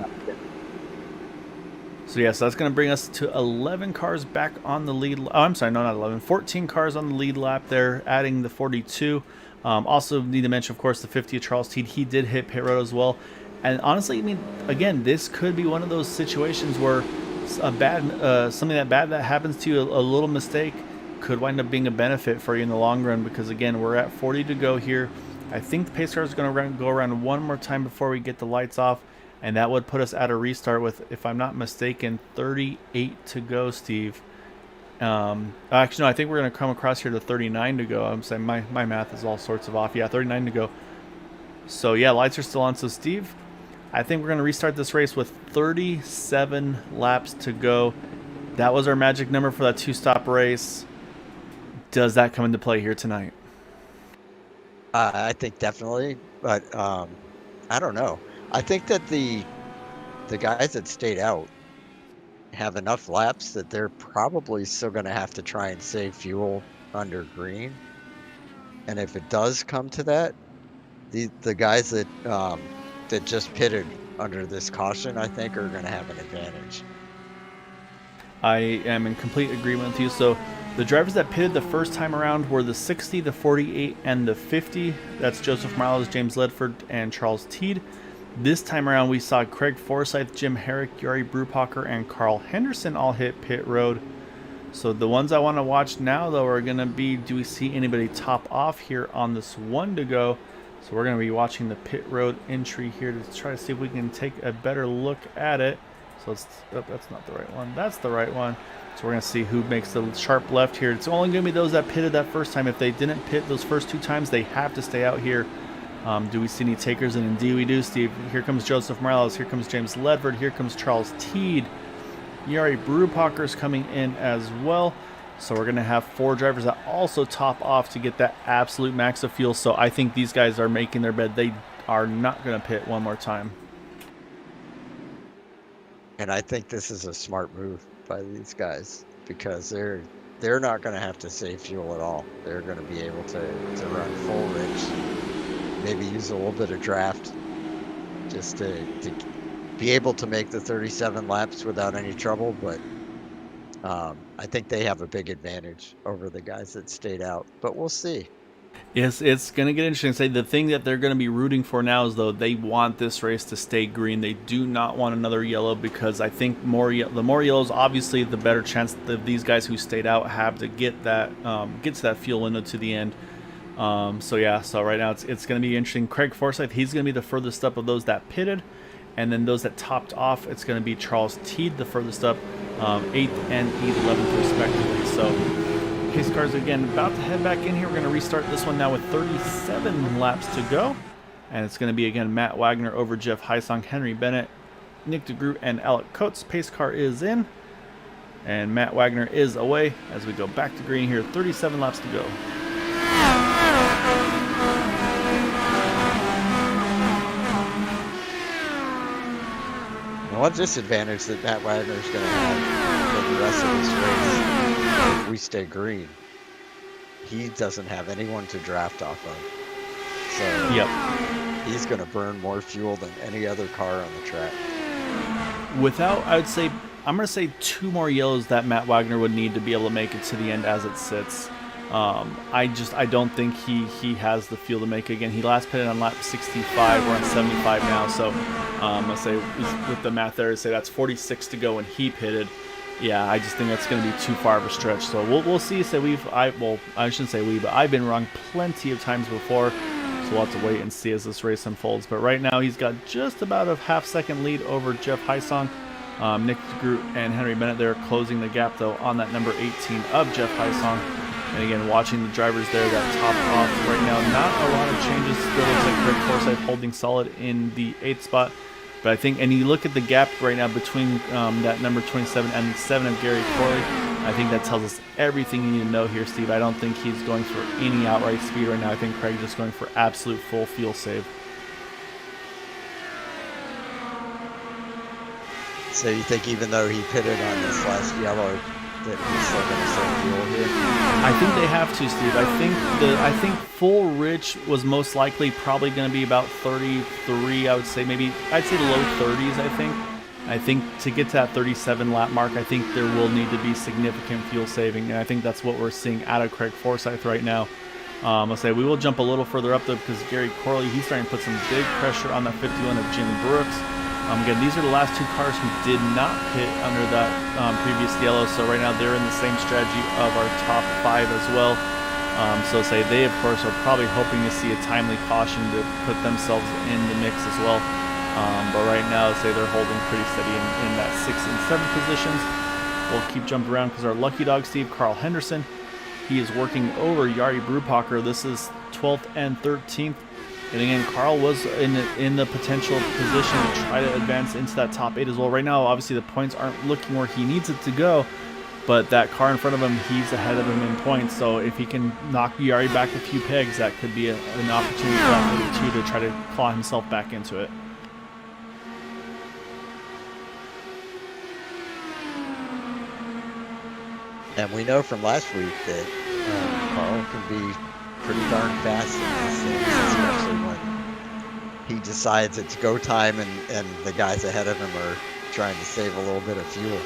So that's going to bring us to 11 cars back on the lead. Oh, I'm sorry, no, not 11. 14 cars on the lead lap there, adding the 42. Also need to mention, of course, the 50 of Charles Teed. He did hit pit road as well. And honestly, I mean, again, this could be one of those situations where something that bad that happens to you, a little mistake, could wind up being a benefit for you in the long run. Because again, we're at 40 to go here. I think the pace car is going to go around one more time before we get the lights off. And that would put us at a restart with, if I'm not mistaken, 38 to go, Steve. Actually, no, I think we're going to come across here to 39 to go. I'm saying my math is all sorts of off. Yeah, 39 to go. So, yeah, lights are still on. So, Steve, I think we're going to restart this race with 37 laps to go. That was our magic number for that 2-stop race. Does that come into play here tonight? I think definitely, but I don't know. I think that the guys that stayed out have enough laps that they're probably still going to have to try and save fuel under green. And if it does come to that, the guys that just pitted under this caution, I think, are going to have an advantage. I am in complete agreement with you. So the drivers that pitted the first time around were the 60, the 48, and the 50. That's Joseph Morales, James Ledford, and Charles Teed. This time around, we saw Craig Forsyth, Jim Herrick, Yuri Brupacher, and Carl Henderson all hit pit road. So the ones I want to watch now, though, are going to be, do we see anybody top off here on this 1 to go? So we're going to be watching the pit road entry here to try to see if we can take a better look at it. So that's not the right one. That's the right one. So we're going to see who makes the sharp left here. It's only going to be those that pitted that first time. If they didn't pit those first 2 times, they have to stay out here. Do we see any takers? And indeed we do, Steve. Here comes Joseph Morales. Here comes James Ledford. Here comes Charles Teed. Yuri Brupacher's coming in as well. So we're going to have 4 drivers that also top off to get that absolute max of fuel. So I think these guys are making their bed. They are not going to pit one more time. And I think this is a smart move by these guys because they're not going to have to save fuel at all. They're going to be able to run full rigs. Maybe use a little bit of draft just to be able to make the 37 laps without any trouble. But I think they have a big advantage over the guys that stayed out. But we'll see. Yes, it's going to get interesting. Say the thing that they're going to be rooting for now is, though, they want this race to stay green. They do not want another yellow because I think the more yellows, obviously, the better chance that these guys who stayed out have to get that to that fuel window to the end. So right now it's going to be interesting. Craig Forsyth, he's going to be the furthest up of those that pitted, and then those that topped off, it's going to be Charles Teed, the furthest up, 8th and 11th respectively. So pace cars again about to head back in here. We're going to restart this one now with 37 laps to go, and it's going to be again Matt Wagner over Jeff Heisong, Henry Bennett, Nick DeGroot, and Alec Coates. Pace car is in, and Matt Wagner is away as we go back to green here. 37 laps to go. One disadvantage that Matt Wagner is going to have for the rest of this race, if we stay green, he doesn't have anyone to draft off of. So he's going to burn more fuel than any other car on the track. I would say, I'm going to say 2 more yellows that Matt Wagner would need to be able to make it to the end as it sits. I don't think he has the fuel to make it again. He last pitted on lap 65. We're on 75 now, so let's say with the math there, say that's 46 to go when he pitted. Yeah, I just think that's going to be too far of a stretch. So we'll see. So I shouldn't say we, but I've been wrong plenty of times before. So we'll have to wait and see as this race unfolds. But right now he's got just about a half-second lead over Jeff Heisong. Nick DeGroot and Henry Bennett there closing the gap though on that number 18 of Jeff Heisong. And again, watching the drivers there that top off right now, not a lot of changes. Still looks like Craig Forsyth holding solid in the 8th spot. But I think, and you look at the gap right now between that number 27 and the 7 of Gary Corley, I think that tells us everything you need to know here, Steve. I don't think he's going for any outright speed right now. I think Craig's just going for absolute full fuel save. So you think even though he pitted on this last yellow, that he's still going to save fuel here? I think they have to, Steve. I think full rich was most likely probably going to be about 33. I would say I'd say low 30s. I think to get to that 37 lap mark, I think there will need to be significant fuel saving, and I think that's what we're seeing out of Craig Forsyth right now. I'll say we will jump a little further up though, because Gary Corley, he's starting to put some big pressure on that 51 of Jim Brooks. Again, these are the last 2 cars who did not pit under that previous yellow, so right now they're in the same strategy of our top 5 as well. So say they, of course, are probably hoping to see a timely caution to put themselves in the mix as well. But right now, say they're holding pretty steady in that 6 and 7 positions. We'll keep jumping around because our lucky dog, Steve, Carl Henderson, he is working over Jari Brupacher. This is 12th and 13th. And again, Carl was in the potential position to try to advance into that top 8 as well. Right now, obviously, the points aren't looking where he needs it to go, but that car in front of him, he's ahead of him in points. So if he can knock Jari back a few pegs, that could be an opportunity for that 32 to try to claw himself back into it. And we know from last week that Carl can be pretty darn fast in these things, especially when he decides it's go time and the guys ahead of him are trying to save a little bit of fuel.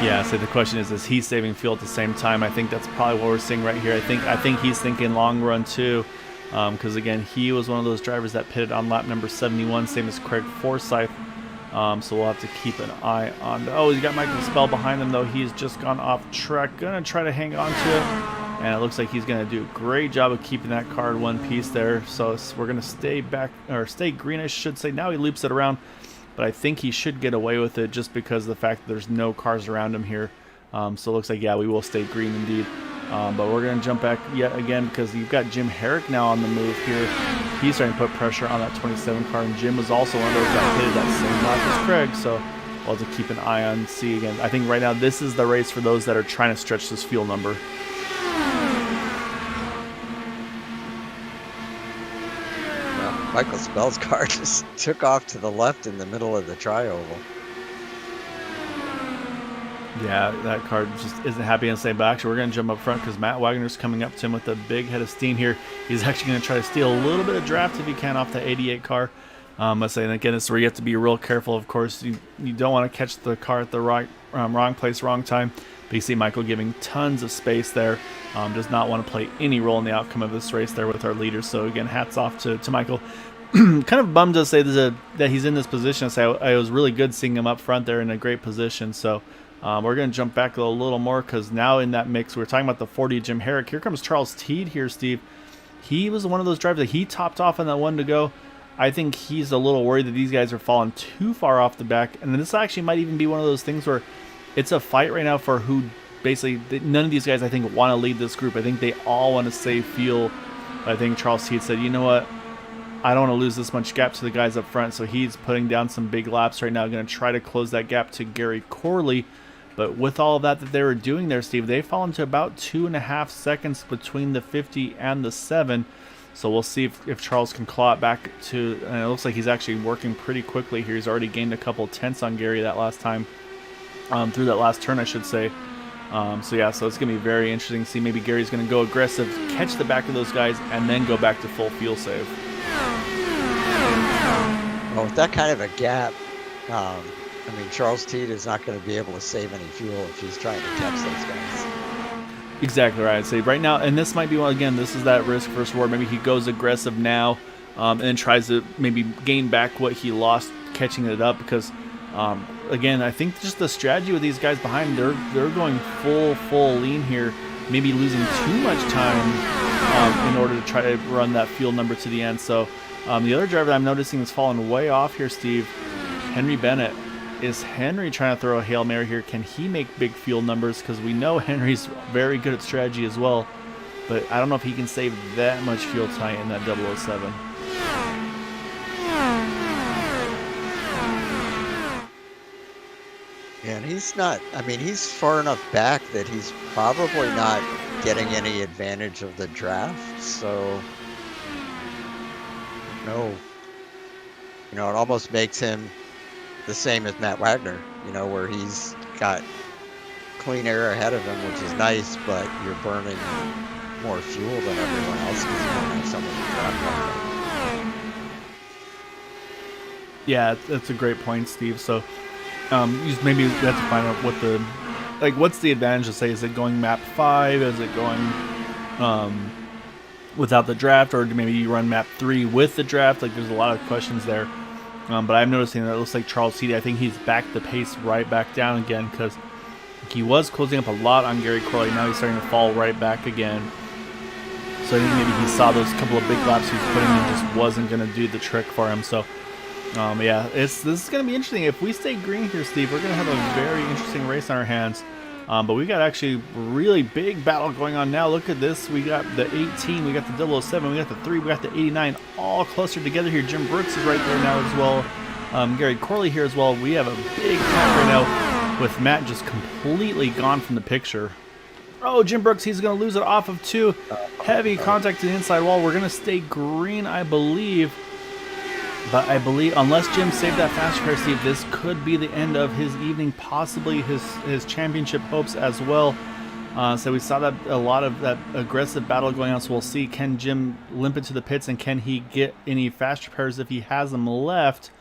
Yeah, so the question is he saving fuel at the same time? I think that's probably what we're seeing right here. I think he's thinking long run too, because again, he was one of those drivers that pitted on lap number 71, same as Craig Forsyth. So we'll have to keep an eye on. Oh, he's got Michael Spell behind him though. He's just gone off track. Gonna try to hang on to it. And it looks like he's going to do a great job of keeping that car in one piece there. So we're going to stay greenish, should say. Now he loops it around, but I think he should get away with it just because of the fact that there's no cars around him here. So it looks like, yeah, we will stay green indeed. But we're going to jump back yet again because you've got Jim Herrick now on the move here. He's starting to put pressure on that 27 car, and Jim was also one of those that pitted that same lap as Craig. So we'll have to keep an eye on see again. I think right now this is the race for those that are trying to stretch this fuel number. Michael Spell's car just took off to the left in the middle of the tri-oval. Yeah, that car just isn't happy and saying, but actually we're going to jump up front because Matt Wagner's coming up to him with a big head of steam here. He's actually going to try to steal a little bit of draft if he can off the 88 car. Let's say, and again, this is where you have to be real careful. Of course, you don't want to catch the car at the wrong place, wrong time. But you see Michael giving tons of space there. Does not want to play any role in the outcome of this race there with our leaders. So again, hats off to Michael. Kind of bummed to say that he's in this position. So I was really good seeing him up front there in a great position. So we're going to jump back a little more because now in that mix, we're talking about the 40 Jim Herrick. Here comes Charles Teed here, Steve. He was one of those drivers that he topped off on that one to go. I think he's a little worried that these guys are falling too far off the back. And this actually might even be one of those things where it's a fight right now for who basically, none of these guys I think want to lead this group. I think they all want to save fuel. I think Charles Teed said, you know what? I don't want to lose this much gap to the guys up front. So he's putting down some big laps right now. Going to try to close that gap to Gary Corley. But with all of that they were doing there, Steve, they've fallen to about 2.5 seconds between the 50 and the 7. So we'll see if Charles can claw it back to, and it looks like he's actually working pretty quickly here. He's already gained a couple tenths on Gary that last time, through that last turn, I should say. So yeah, so it's going to be very interesting to see. Maybe Gary's going to go aggressive, catch the back of those guys, and then go back to full fuel save. Well, with that kind of a gap, I mean, Charles Teed is not going to be able to save any fuel if he's trying to catch those guys. Exactly right. I'd say right now, and this might be one, again, this is that risk versus reward. Maybe he goes aggressive now and then tries to maybe gain back what he lost catching it up because, again, I think just the strategy with these guys behind, they're going full lean here, maybe losing too much time in order to try to run that fuel number to the end. So the other driver that I'm noticing has fallen way off here, Steve, Henry Bennett. Is Henry trying to throw a Hail Mary here? Can he make big fuel numbers? Because we know Henry's very good at strategy as well. But I don't know if he can save that much fuel tonight in that 007. And he's not, I mean, he's far enough back that he's probably not getting any advantage of the draft. So, no, it almost makes him the same as Matt Wagner, where he's got clean air ahead of him, which is nice, but you're burning more fuel than everyone else because you don't have someone to draft. Yeah, that's a great point, Steve. So, maybe we have to find out what's the advantage to say? Is it going map 5? Is it going without the draft, or maybe you run map 3 with the draft? Like, there's a lot of questions there. But I'm noticing that it looks like Charles Seedy, I think he's backed the pace right back down again because he was closing up a lot on Gary Corley. Now he's starting to fall right back again. So I think maybe he saw those couple of big laps he was putting in just wasn't going to do the trick for him. So, yeah, this is going to be interesting. If we stay green here, Steve, we're going to have a very interesting race on our hands. But we got actually really big battle going on now. Look at this. We got the 18, we got the 007, we got the 3, we got the 89, all closer together here. Jim Brooks is right there now as well. Gary Corley here as well. We have a big pack right now with Matt just completely gone from the picture. Oh, Jim Brooks, he's going to lose it off of 2. Heavy contact to the inside wall. We're going to stay green, I believe. But I believe, unless Jim saved that faster car, Steve, this could be the end of his evening, possibly his championship hopes as well. So we saw that a lot of that aggressive battle going on. So we'll see, can Jim limp it to the pits and can he get any fast repairs if he has them left?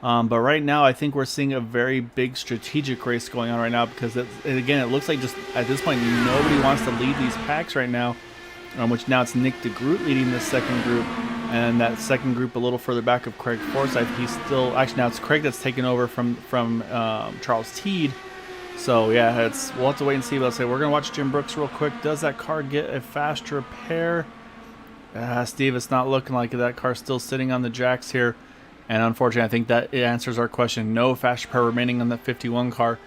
But right now, I think we're seeing a very big strategic race going on right now because, again, it looks like just at this point, nobody wants to lead these packs right now, which now it's Nick DeGroot leading this second group. And that second group a little further back of Craig Forsyth, he's still, actually now it's Craig that's taken over from Charles Teed. So yeah, we'll have to wait and see. But I'll say we're gonna watch Jim Brooks real quick. Does that car get a fast repair? Steve, it's not looking like it. That car's still sitting on the jacks here. And unfortunately, I think that answers our question. No fast repair remaining on the 51 car.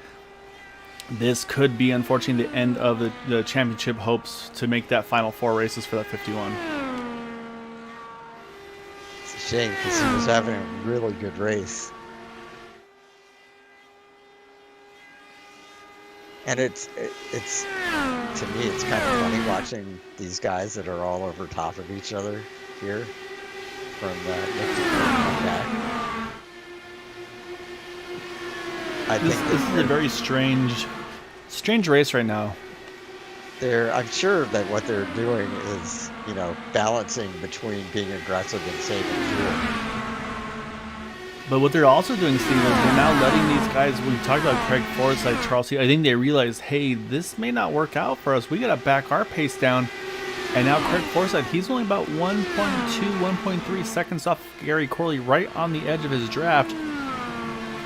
This could be, unfortunately, the end of the championship hopes to make that final 4 races for that 51. Shame because he was having a really good race, and it's to me it's kind of funny watching these guys that are all over top of each other here from Nick to back. This is a very strange race right now. I'm sure that what they're doing is, balancing between being aggressive and saving fuel. But what they're also doing, Steve, is they're now letting these guys, we talked about Craig Forsyth, Charles Teed, I think they realize, hey, this may not work out for us. We got to back our pace down. And now Craig Forsyth, he's only about 1.2, 1.3 seconds off Gary Corley, right on the edge of his draft.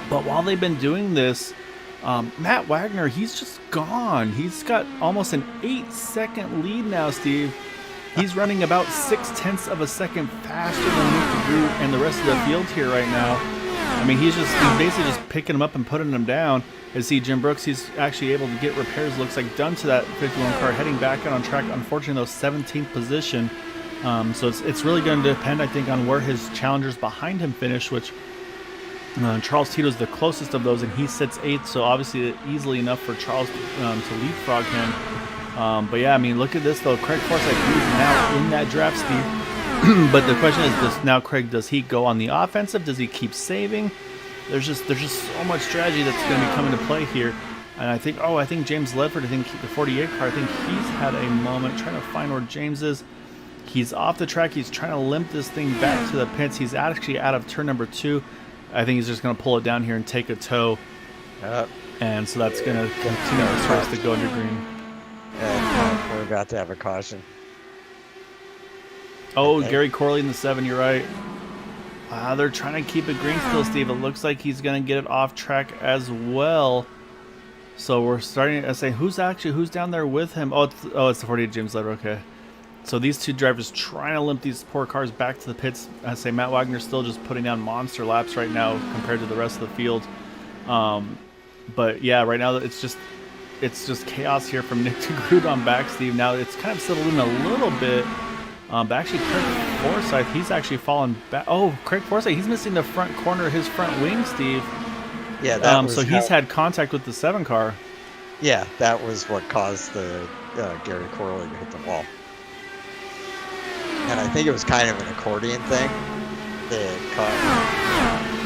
But while they've been doing this, Matt Wagner, he's just gone. He's got almost an 8-second lead now, Steve. He's running about 0.6 of a second faster than Nick DeGroot and the rest of the field here right now. I mean, he's basically just picking them up and putting them down. And see, Jim Brooks, he's actually able to get repairs, looks like, done to that 51 car, heading back out on track. Unfortunately, though, 17th position. So it's really going to depend, I think, on where his challengers behind him finish, which Charles Teed was the closest of those, and he sits 8th, so obviously easily enough for Charles to leapfrog him. But yeah, I mean, look at this, though. Craig Forsyth, he's now in that draft, Steve. But the question is, Craig, does he go on the offensive? Does he keep saving? There's just so much strategy that's going to be coming to play here. And I think James Ledford, the 48 car, I think he's had a moment trying to find where James is. He's off the track. He's trying to limp this thing back to the pits. He's actually out of turn number 2. I think he's just going to pull it down here and take a tow. And so that's going to continue this race to go under green. And we're about to have a caution. Oh, okay. Gary Corley in the 7, you're right. They're trying to keep it green still, Steve. It looks like he's going to get it off track as well. So we're starting to say, who's down there with him? Oh, it's the 48 James Leder, okay. So these two drivers trying to limp these poor cars back to the pits. I say Matt Wagner's still just putting down monster laps right now compared to the rest of the field. But yeah, right now it's just chaos here from Nick DeGroot on back, Steve. Now it's kind of settled in a little bit. But actually, Craig Forsyth, he's actually fallen back. Oh, Craig Forsyth, he's missing the front corner of his front wing, Steve. Yeah, that was So he's had contact with the 7 car. Yeah, that was what caused the Gary Corley to hit the wall. And I think it was kind of an accordion thing that caught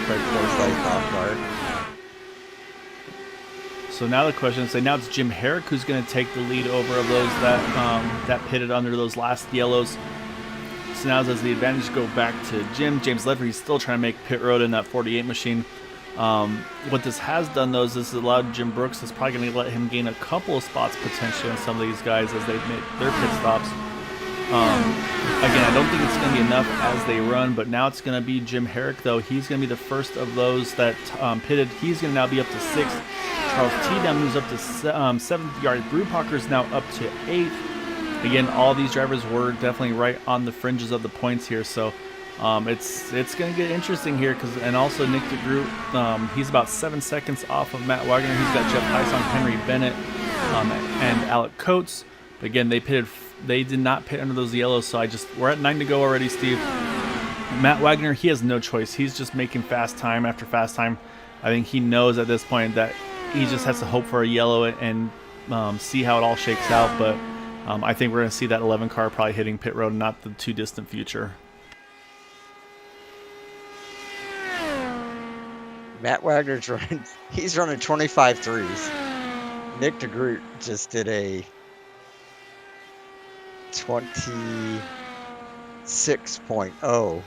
Craig Forsythe off guard. So now the question is, now it's Jim Herrick who's going to take the lead over of those that pitted under those last yellows. So now does the advantage go back to Jim? James Ledford, he's still trying to make pit road in that 48 machine. What this has done, though, is this has allowed Jim Brooks, is probably going to let him gain a couple of spots potentially on some of these guys as they make their pit stops. Again, I don't think it's going to be enough as they run, but now it's going to be Jim Herrick, though. He's going to be the first of those that pitted. He's going to now be up to 6th. Charles T down moves up to 7th. Yari Brewpacher is now up to 8th. Again, all these drivers were definitely right on the fringes of the points here, so it's going to get interesting here. And also Nick DeGroot, he's about 7 seconds off of Matt Wagner. He's got Jeff Heisong, Henry Bennett, and Alec Coates. But again, they did not pit under those yellows, so we're at 9 to go already, Steve. Matt Wagner, he has no choice. He's just making fast time after fast time. I think he knows at this point that he just has to hope for a yellow and see how it all shakes out. But I think we're going to see that 11 car probably hitting pit road, not the too distant future. Matt Wagner's running. He's running 25 threes. Nick DeGroot just did a 26.0.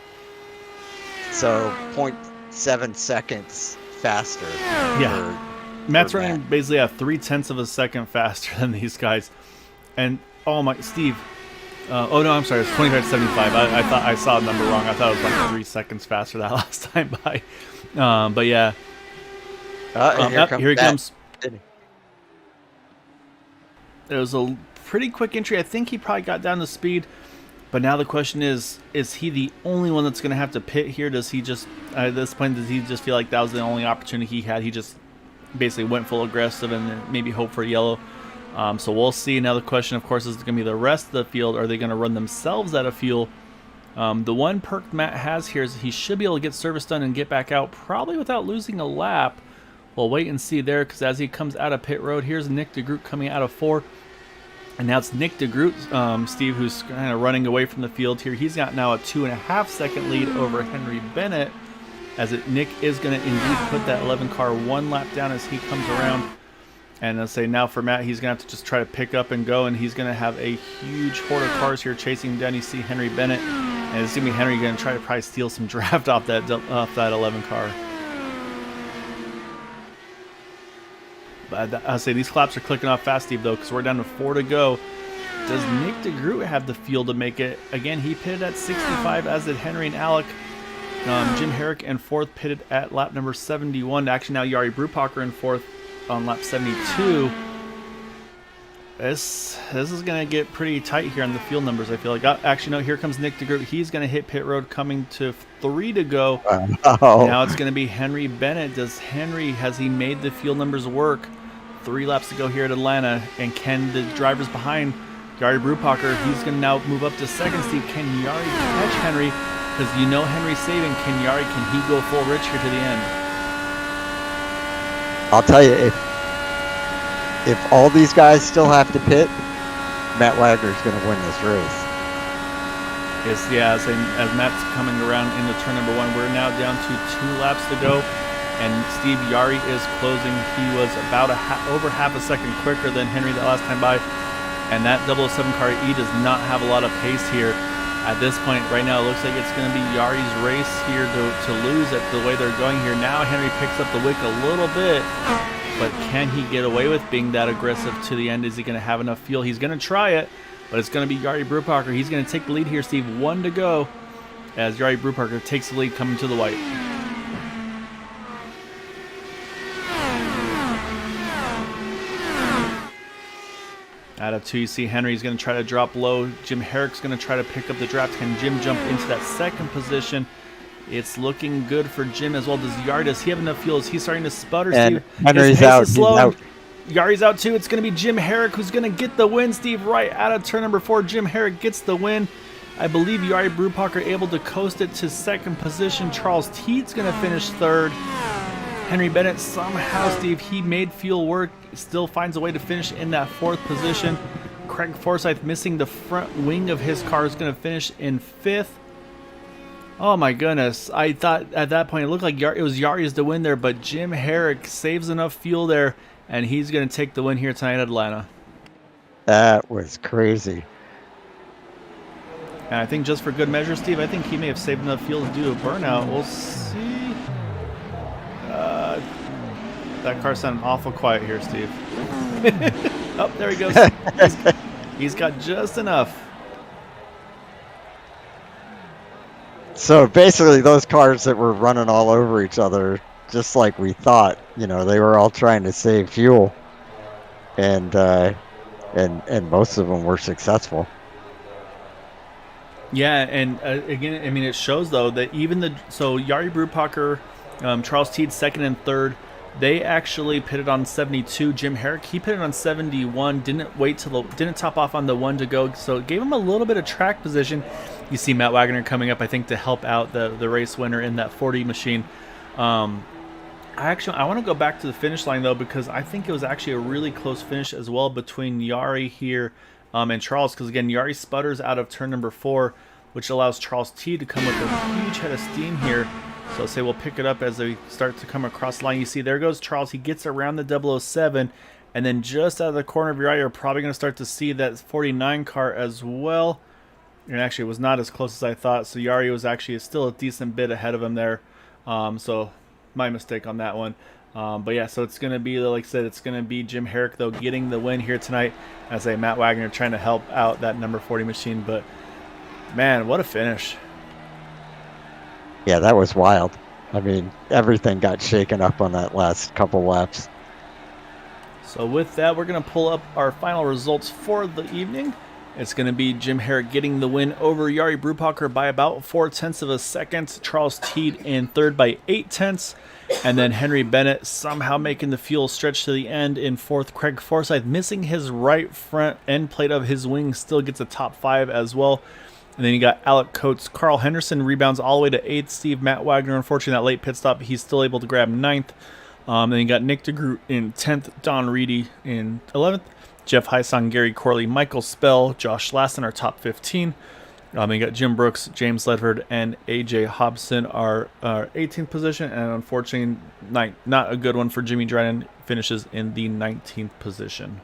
So 0.7 seconds faster. Yeah. Matt's running basically at 0.3 of a second faster than these guys. And oh my, Steve. Oh no, I'm sorry. It's 25.75. I thought I saw the number wrong. I thought it was like 3 seconds faster that last time by. But yeah. Here he comes. It was a pretty quick entry. I think he probably got down to speed. But now the question is he the only one that's going to have to pit here? Does he just, at this point, does he just feel like that was the only opportunity he had? He just basically went full aggressive and maybe hope for a yellow. So we'll see. Now the question, of course, is going to be the rest of the field. Are they going to run themselves out of fuel? The one perk Matt has here is he should be able to get service done and get back out, probably without losing a lap. We'll wait and see there, because as he comes out of pit road, here's Nick DeGroot coming out of 4. And now it's Nick DeGroot, Steve, who's kind of running away from the field here. He's got now a 2.5 second lead over Henry Bennett, as Nick is going to indeed put that 11 car 1 lap down as he comes around. And I'll say now for Matt, he's going to have to just try to pick up and go, and he's going to have a huge horde of cars here chasing him down. You see Henry Bennett, and it's going to be Henry going to try to probably steal some draft off that 11 car. But I'll say these claps are clicking off fast, Steve, though, because we're down to 4 to go. Does Nick DeGroot have the fuel to make it? Again, he pitted at 65, as did Henry and Alec. Jim Herrick in 4th pitted at lap number 71. Actually, now Yari Brewpacher in 4th on lap 72. This is going to get pretty tight here on the field numbers, I feel like. Actually, no, here comes Nick DeGroot. He's going to hit pit road coming to 3 to go. Oh. Now it's going to be Henry Bennett. Has he made the field numbers work? 3 laps to go here at Atlanta. And can the drivers behind Yari Brewpacher, he's going to now move up to 2nd, Steve. Can Yari catch Henry? Because you know Henry's saving. Can he go full rich here to the end? I'll tell you, if all these guys still have to pit, Matt Wagner's going to win this race. As Matt's coming around into turn number 1, we're now down to 2 laps to go. And Steve, Yari is closing. He was about over half a second quicker than Henry that last time by. And that 007 car E does not have a lot of pace here. At this point, right now, it looks like it's going to be Yari's race here to lose at the way they're going here. Now Henry picks up the wick a little bit, but can he get away with being that aggressive to the end? Is he going to have enough fuel? He's going to try it, but it's going to be Yari Brewpacher. He's going to take the lead here, Steve. 1 to go as Yari Brewpacher takes the lead coming to the white. Out of 2, you see Henry's going to try to drop low. Jim Herrick's going to try to pick up the draft. Can Jim jump into that 2nd position? It's looking good for Jim as well. Does he have enough fuel? Is he starting to sputter, and Steve? Henry's out. He's out. Yari's out too. It's going to be Jim Herrick who's going to get the win, Steve. Right out of turn number 4, Jim Herrick gets the win. I believe Yari Brewpacher able to coast it to 2nd position. Charles Teet's going to finish 3rd. Henry Bennett somehow, Steve, he made fuel work, still finds a way to finish in that 4th position. Craig Forsyth missing the front wing of his car is going to finish in 5th. Oh my goodness, I thought at that point it looked like it was Yari's to win there, but Jim Herrick saves enough fuel there, and he's going to take the win here tonight at Atlanta. That was crazy. And I think just for good measure, Steve, I think he may have saved enough fuel to do a burnout. We'll see. That car sounded awful quiet here, Steve. Oh, there he goes. He's got just enough. So basically, those cars that were running all over each other, just like we thought, they were all trying to save fuel, and most of them were successful. Yeah, and again, I mean, it shows though that even Jari Brubacher, Charles Teed 2nd and 3rd, they actually pitted on 72. Jim Herrick, he pitted on 71. Didn't top off on the 1 to go, so it gave him a little bit of track position. You see Matt Wagner coming up, I think, to help out the race winner in that 40 machine. I want to go back to the finish line though, because I think it was actually a really close finish as well between Jari here and Charles, because again, Jari sputters out of turn number 4, which allows Charles T to come with a huge head of steam here. So say we'll pick it up as they start to come across the line. You see, there goes Charles. He gets around the 007, and then just out of the corner of your eye, you're probably going to start to see that 49 car as well. And actually, it was not as close as I thought. So Jari was actually still a decent bit ahead of him there. So my mistake on that one. But yeah, so it's going to be, like I said, it's going to be Jim Herrick, though, getting the win here tonight. As a Matt Wagner trying to help out that number 40 machine. But man, what a finish. Yeah, that was wild. I mean, everything got shaken up on that last couple laps. So with that, we're going to pull up our final results for the evening. It's going to be Jim Herrick getting the win over Jari Brubacher by about 0.4 of a second. Charles Teed in 3rd by 0.8. And then Henry Bennett somehow making the fuel stretch to the end in 4th. Craig Forsyth missing his right front end plate of his wing, still gets a top 5 as well. And then you got Alec Coates. Carl Henderson rebounds all the way to 8th. Steve Matt Wagner, unfortunately, that late pit stop, he's still able to grab 9th. Then you got Nick DeGroot in 10th. Don Reedy in 11th. Jeff Heisong, Gary Corley, Michael Spell, Josh Lassen are top 15. You got Jim Brooks, James Ledford, and AJ Hobson are 18th position. And unfortunately, not a good one for Jimmy Dryden, finishes in the 19th position.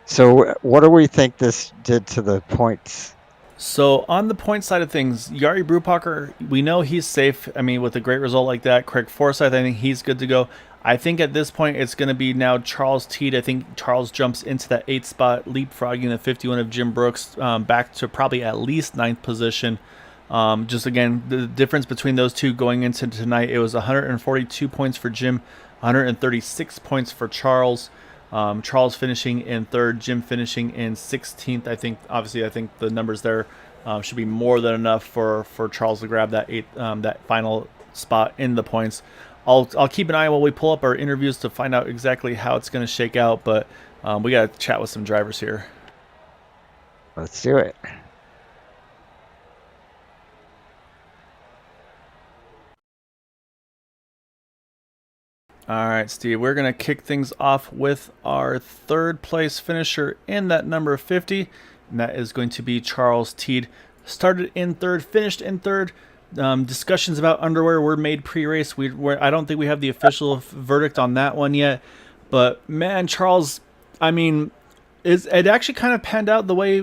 So what do we think this did to the points? So on the point side of things, Jari Brubacher, we know he's safe. I mean, with a great result like that. Craig Forsyth, I think he's good to go. I think at this point it's going to be now Charles Teed. I think Charles jumps into that 8th spot, leapfrogging the 51 of Jim Brooks back to probably at least 9th position. Just again, the difference between those two going into tonight, it was 142 points for Jim, 136 points for Charles. Charles finishing in 3rd, Jim finishing in 16th. I think the numbers there should be more than enough for Charles to grab that that final spot in the points. I'll keep an eye while we pull up our interviews to find out exactly how it's going to shake out, but we got to chat with some drivers here. Let's do it. All right, Steve, we're going to kick things off with our 3rd place finisher in that number 50, and that is going to be Charles Teed. Started in 3rd, finished in 3rd. Discussions about underwear were made pre-race. I don't think we have the official verdict on that one yet. But, man, Charles, I mean, it actually kind of panned out the way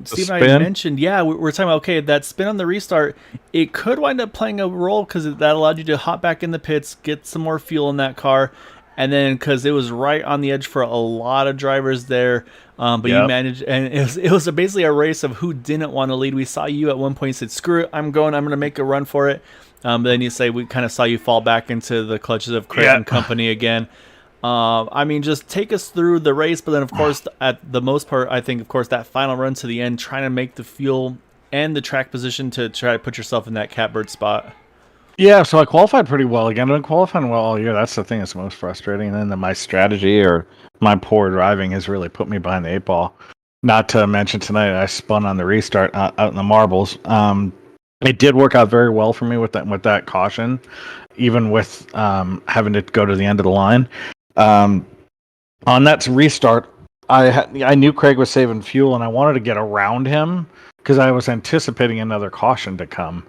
Steve and I mentioned. Yeah, we're talking about, okay, that spin on the restart, it could wind up playing a role because that allowed you to hop back in the pits, get some more fuel in that car. And then because it was right on the edge for a lot of drivers there, but yep. You managed, and it was basically a race of who didn't want to lead. We saw you at one point said, "Screw it, I'm going to make a run for it." But then you say we kind of saw you fall back into the clutches of Craig and company again. I mean, just take us through the race, but then of course, at the most part, I think of course that final run to the end, trying to make the fuel and the track position to try to put yourself in that catbird spot. Yeah, so I qualified pretty well. Again, I've been qualifying well all year. That's the thing that's most frustrating. And then my strategy or my poor driving has really put me behind the 8 ball. Not to mention tonight, I spun on the restart out in the marbles. It did work out very well for me with that caution, even with having to go to the end of the line. On that restart, I knew Craig was saving fuel, and I wanted to get around him because I was anticipating another caution to come.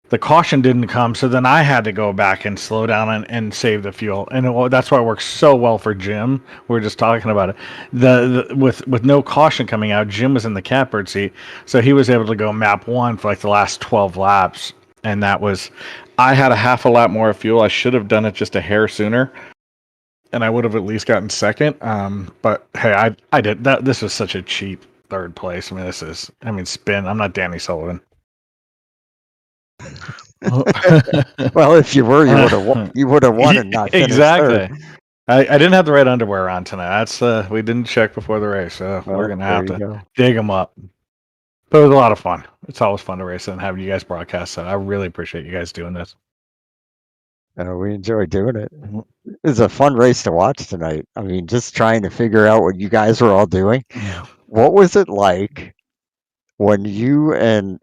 The caution didn't come, so then I had to go back and slow down and save the fuel, and that's why it works so well for Jim. We were just talking about it. With no caution coming out, Jim was in the catbird seat, so he was able to go map 1 for like the last 12 laps, and that was. I had a half a lap more of fuel. I should have done it just a hair sooner, and I would have at least gotten second. But hey, I did that. This was such a cheap third place. I mean, spin. I'm not Danny Sullivan. Well, if you were, you would have won and not finished exactly. third. I didn't have the right underwear on tonight. That's we didn't check before the race, so we're gonna have to dig them up. But it was a lot of fun. It's always fun to race and having you guys broadcast that. I really appreciate you guys doing this. We enjoy doing it. It was a fun race to watch tonight. I mean, just trying to figure out what you guys were all doing. Yeah. What was it like when you and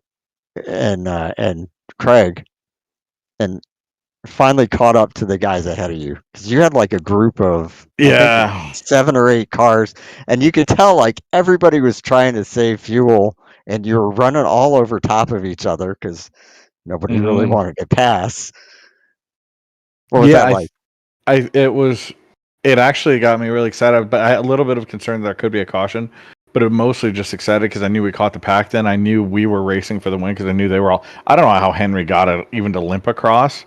Craig and finally caught up to the guys ahead of you? Because you had like a group of 7 or 8 cars, and you could tell like everybody was trying to save fuel, and you were running all over top of each other because nobody really wanted to pass. What was that like? It actually got me really excited, but I had a little bit of concern there could be a caution. But it mostly just excited because I knew we caught the pack then. I knew we were racing for the win because I knew they were all. I don't know how Henry got it even to limp across.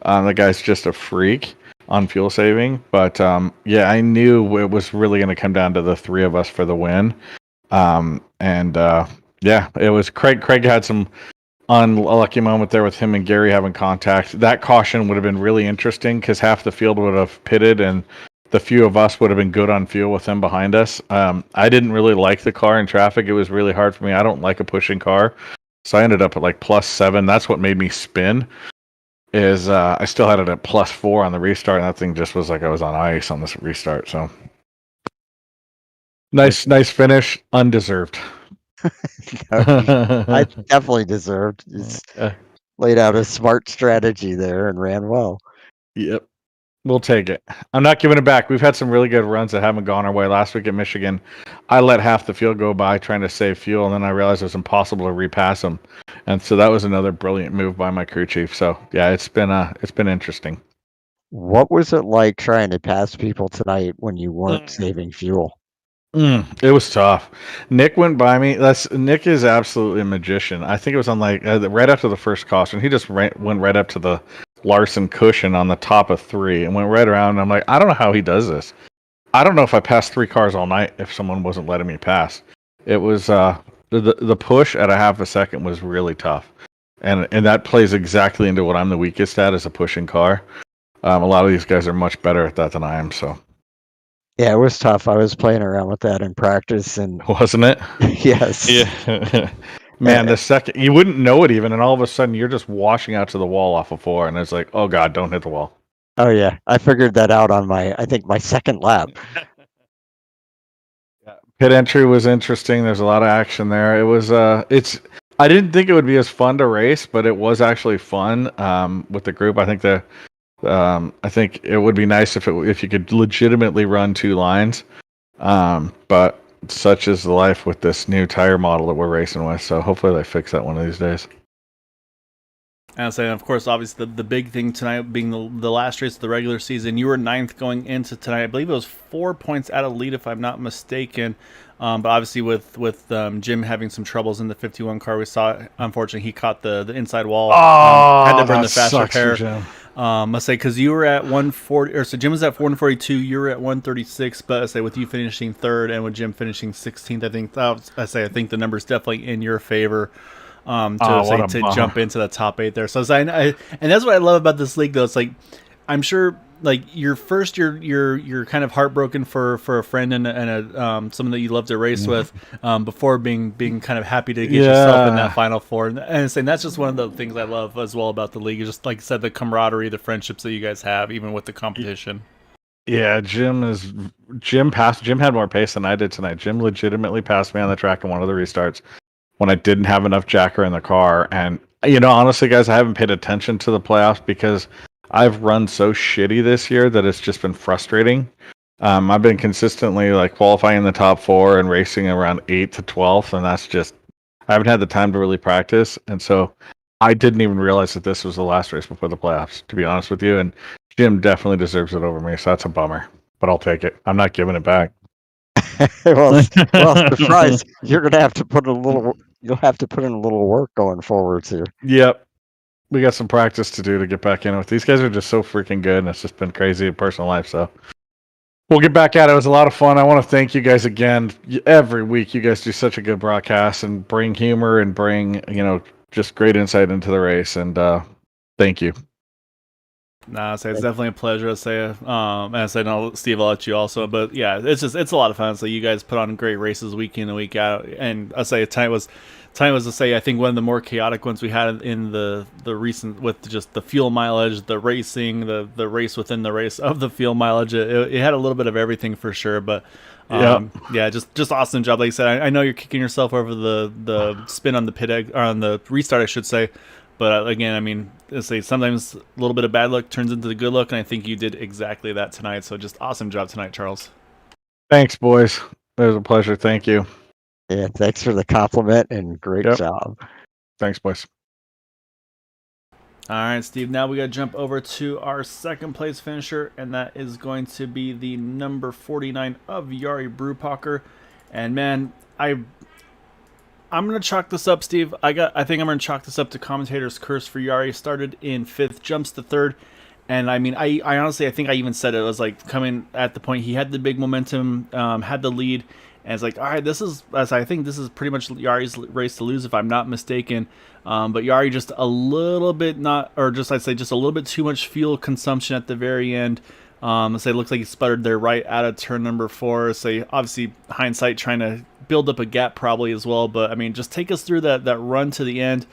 The guy's just a freak on fuel saving. But I knew it was really going to come down to the 3 of us for the win. It was Craig. Craig had some unlucky moment there with him and Gary having contact. That caution would have been really interesting because half the field would have pitted and the few of us would have been good on fuel with them behind us. I didn't really like the car in traffic. It was really hard for me. I don't like a pushing car. So I ended up at like +7. That's what made me spin. I still had it at +4 on the restart, and that thing just was like I was on ice on this restart. So nice finish. Undeserved. I definitely deserved. Just laid out a smart strategy there and ran well. Yep. We'll take it. I'm not giving it back. We've had some really good runs that haven't gone our way. Last week at Michigan, I let half the field go by trying to save fuel, and then I realized it was impossible to repass them. And so that was another brilliant move by my crew chief. So yeah, it's been interesting. What was it like trying to pass people tonight when you weren't saving fuel? It was tough. Nick went by me. Nick is absolutely a magician. I think it was on like right after the first caution. He just went right up to the Larson cushion on the top of 3 and went right around. And I'm like, I don't know how he does this. I don't know if I passed 3 cars all night if someone wasn't letting me pass. It was the push at a half a second was really tough, and that plays exactly into what I'm the weakest at as a pushing car. A lot of these guys are much better at that than I am. So yeah, it was tough. I was playing around with that in practice, and wasn't it? Yes. Yeah. Man, the second you wouldn't know it even, and all of a sudden you're just washing out to the wall off of 4, and it's like, oh god, don't hit the wall. Oh yeah, I figured that out on my second lap. Pit entry was interesting. There's a lot of action there. It was I didn't think it would be as fun to race, but it was actually fun with the group. I think it would be nice if you could legitimately run 2 lines, but such is the life with this new tire model that we're racing with. So hopefully they fix that one of these days. And of course, obviously the big thing tonight being the last race of the regular season. You were 9th going into tonight. I believe it was 4 points out of lead, if I'm not mistaken. But obviously with Jim having some troubles in the 51 car, we saw, unfortunately, he caught the inside wall. Had to burn the fast repair. Must say, because you were at 140, or so Jim was at 142, you were at 136, but I say with you finishing 3rd and with Jim finishing 16th, I think the number's definitely in your favor. To jump into the top 8 there. So and that's what I love about this league, though. It's like, I'm sure, like you're kind of heartbroken for a friend and someone that you love to race with, before being kind of happy to get yourself in that final 4. And saying that's just one of the things I love as well about the league. Just like I said, the camaraderie, the friendships that you guys have, even with the competition. Yeah, Jim had more pace than I did tonight. Jim legitimately passed me on the track in one of the restarts when I didn't have enough jacker in the car, and honestly, guys, I haven't paid attention to the playoffs because I've run so shitty this year that it's just been frustrating. I've been consistently like qualifying in the top 4 and racing around 8th to 12th, and that's just I haven't had the time to really practice, and so I didn't even realize that this was the last race before the playoffs, to be honest with you. And Jim definitely deserves it over me, so that's a bummer. But I'll take it. I'm not giving it back. well, surprise! You're gonna have to put a little. You'll have to put in a little work going forwards here. Yep. We got some practice to do to get back in with these guys. Are just so freaking good, and it's just been crazy in personal life. So we'll get back at it. It was a lot of fun. I want to thank you guys again. Every week, you guys do such a good broadcast and bring humor and bring just great insight into the race. And thank you. Nah, it's definitely a pleasure. And I say, no, Steve, I'll let you also. But yeah, it's a lot of fun. So you guys put on great races week in and week out. And I say tonight was to say I think one of the more chaotic ones we had in the recent, with just the fuel mileage, the racing, the race within the race of the fuel mileage. It had a little bit of everything for sure. But yeah, just awesome job. Like I said, I know you're kicking yourself over the spin on the or on the restart, I should say. But again, I mean, sometimes a little bit of bad luck turns into the good luck, and I think you did exactly that tonight. So just awesome job tonight, Charles. Thanks, boys. It was a pleasure. Thank you. Yeah, thanks for the compliment and great job. Thanks, boys. All right, Steve, now we got to jump over to our second place finisher, and that is going to be the number 49 of Jari Brupacher. And man, I'm going to chalk this up, Steve. I think I'm going to chalk this up to commentator's curse for Jari. Started in 5th, jumps to 3rd. And I mean, I honestly, I think I even said it was like coming at the point he had the big momentum, had the lead. And it's like, all right, I think this is pretty much Yari's race to lose if I'm not mistaken. But Jari just a little bit I'd say just a little bit too much fuel consumption at the very end. It looks like he sputtered there right out of turn number 4. So obviously hindsight trying to build up a gap probably as well. But I mean, just take us through that run to the end.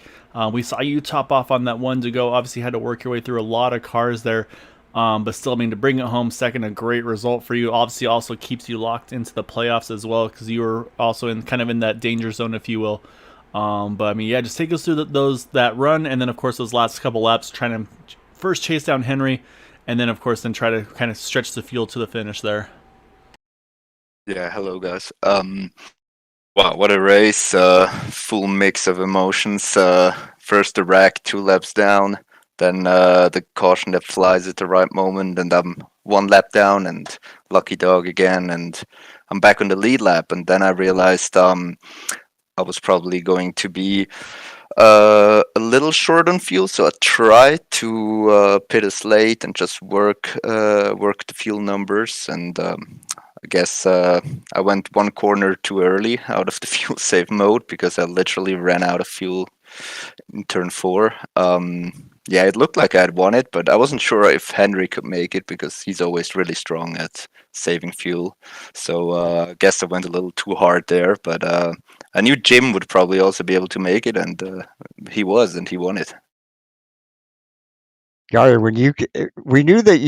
We saw you top off on that one to go. Obviously had to work your way through a lot of cars there. But still, I mean, to bring it home second, a great result for you. Obviously also keeps you locked into the playoffs as well, because you were also in that danger zone, if you will. But I mean, yeah, just take us through that run, and then of course those last couple laps, trying to first chase down Henry, and then of course try to kind of stretch the field to the finish there. Yeah, hello guys. Wow, what a race! Full mix of emotions. First the wreck, 2 laps down, then the caution that flies at the right moment, and I'm 1 lap down, and lucky dog again, and I'm back on the lead lap, and then I realized I was probably going to be a little short on fuel, so I tried to pit us late and just work the fuel numbers, and I guess I went 1 corner too early out of the fuel save mode because I literally ran out of fuel in turn 4. Yeah, it looked like I had won it, but I wasn't sure if Henry could make it because he's always really strong at saving fuel. So I guess I went a little too hard there, but I knew Jim would probably also be able to make it, and he won it. Jari, we knew that